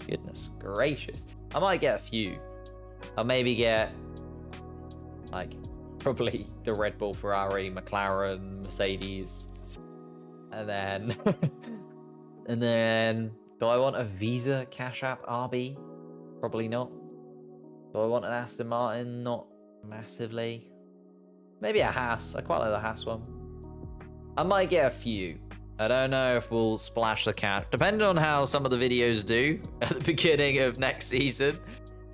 Goodness gracious. I might get a few. I'll maybe get like probably the Red Bull, Ferrari, McLaren, Mercedes. And then and then do I want a Visa Cash App RB? Probably not. Do I want an Aston Martin? Not massively. Maybe a Haas. I quite like the Haas one. I might get a few. I don't know if we'll splash the cash. Depending on how some of the videos do at the beginning of next season,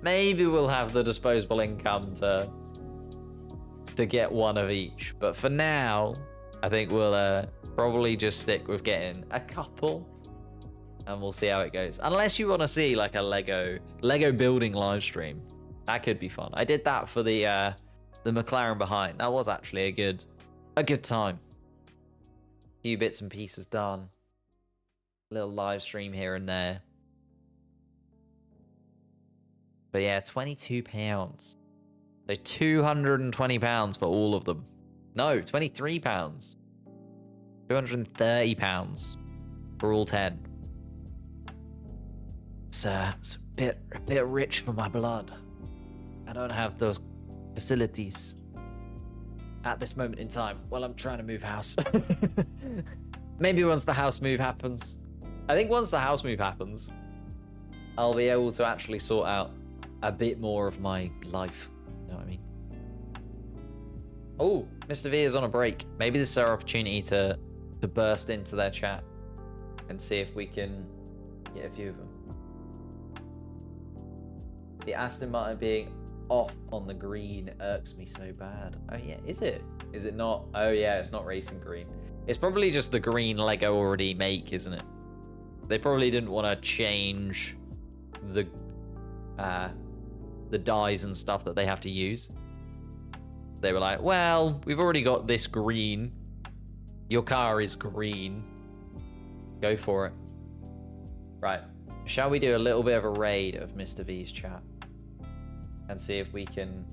maybe we'll have the disposable income to get one of each. But for now, I think we'll probably just stick with getting a couple, and we'll see how it goes. Unless you want to see like a Lego building live stream, that could be fun. I did that for the McLaren behind. That was actually a good time. Few bits and pieces done. Little live stream here and there. But yeah, £22. So £220 for all of them. No, £23. £230 for all 10. It's a bit rich for my blood. I don't have those facilities at this moment in time while I'm trying to move house. Maybe once the house move happens. I think once the house move happens, I'll be able to actually sort out a bit more of my life. You know what I mean? Oh, Mr. V is on a break. Maybe this is our opportunity to burst into their chat and see if we can get a few of them. The Aston Martin being off on the green irks me so bad. Oh yeah, is it? Is it not? Oh yeah, it's not racing green. It's probably just the green Lego already make, isn't it? They probably didn't want to change the dyes and stuff that they have to use. They were like, well, we've already got this green. Your car is green. Go for it. Right. Shall we do a little bit of a raid of Mr. V's chat? And see if we can...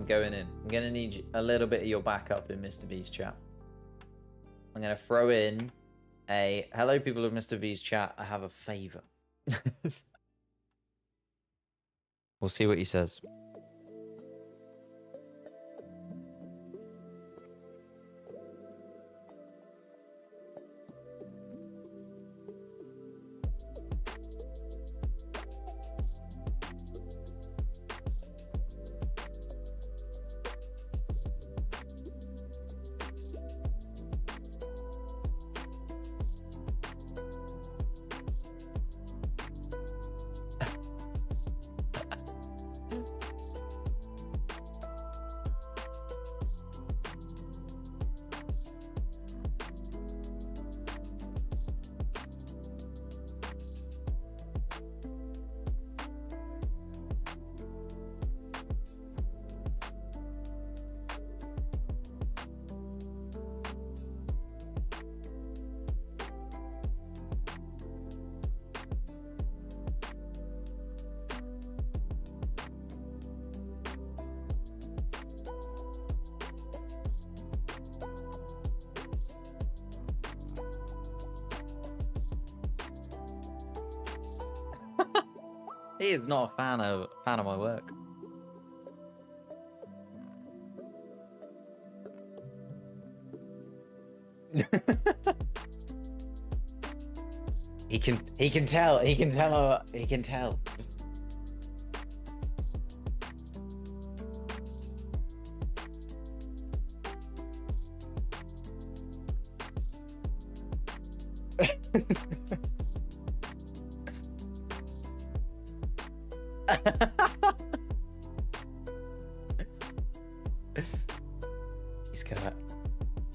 I'm going in. I'm going to need a little bit of your backup in Mr. V's chat. I'm going to throw in a hello, people of Mr. V's chat. I have a favor. We'll see what he says. He is not a fan of my work. He can tell.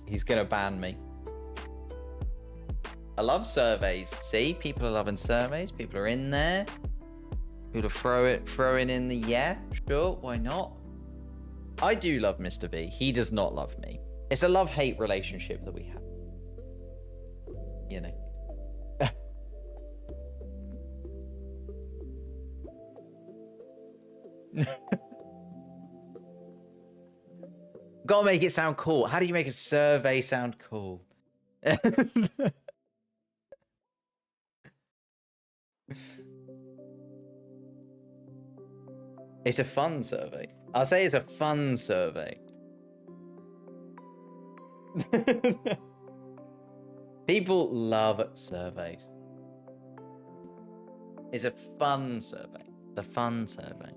He's gonna ban me. I love surveys. See, people are loving surveys. People are in there. People are throwing in the yeah, sure, why not? I do love Mr. V. He does not love me. It's a love-hate relationship that we have. You know. Gotta make it sound cool. How do you make a survey sound cool? It's a fun survey. I'll say it's a fun survey. People love surveys. It's a fun survey. It's a fun survey.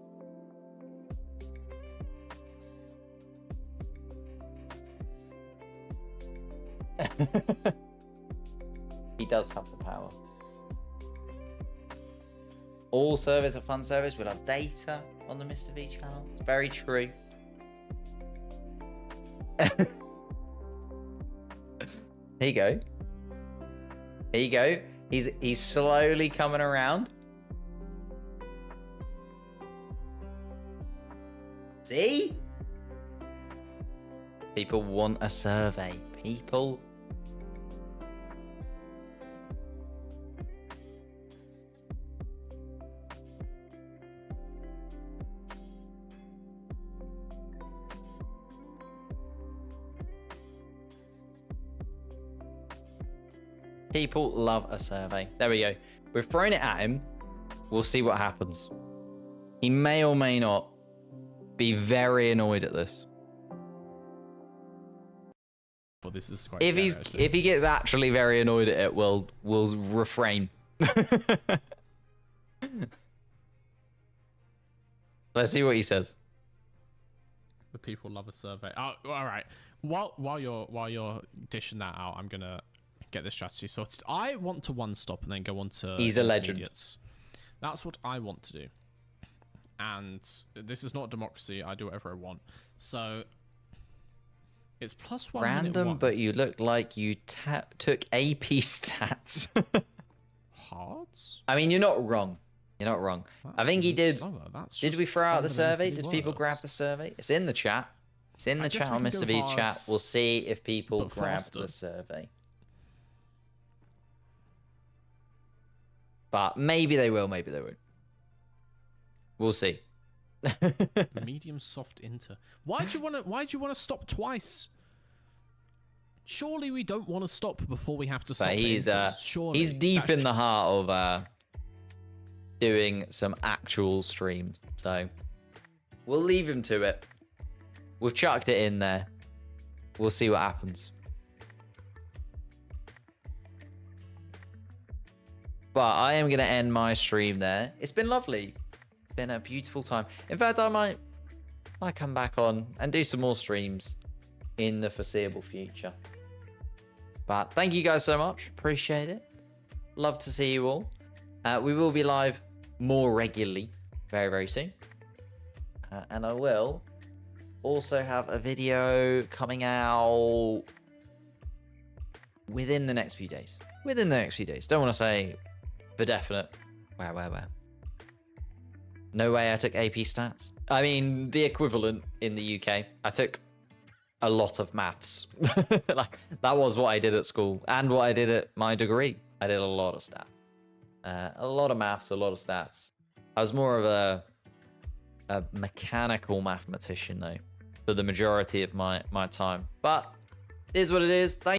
He does have the power. All surveys are fun surveys. We'll have data on the Mr. V channel. It's very true. Here you go. Here you go. He's slowly coming around. See? People want a survey. People. People love a survey. There we go. We've thrown it at him. We'll see what happens. He may or may not be very annoyed at this. Well, this is quite if he gets actually very annoyed at it, we'll refrain. Let's see what he says. The people love a survey. Oh, all right. While you're dishing that out, I'm gonna get this strategy sorted. I want to one stop and then go on to He's a legend. That's what I want to do. And this is not democracy. I do whatever I want. So it's +1 random, minute but you look like you took AP stats. Hearts? I mean, you're not wrong. You're not wrong. I think he did. Did we throw out the survey? Did people grab the survey? It's in the chat. It's in the chat on Mr. V's chat. We'll see if people grab the survey. But maybe they will, maybe they won't. We'll see. Medium soft inter. Why'd you want to stop twice? Surely we don't want to stop before we have to stop. But he's deep in the heart of doing some actual streams, so we'll leave him to it. We've chucked it in there. We'll see what happens. But I am going to end my stream there. It's been lovely. Been a beautiful time. In fact, I might come back on and do some more streams in the foreseeable future. But thank you guys so much. Appreciate it. Love to see you all. We will be live more regularly very, very soon. And I will also have a video coming out within the next few days. Within the next few days. Don't want to say for definite. Where? No way I took AP stats. I mean, the equivalent in the UK. I took a lot of maths. Like, that was what I did at school and what I did at my degree. I did a lot of stats. A lot of maths, a lot of stats. I was more of a mechanical mathematician, though, for the majority of my time. But it is what it is. Thank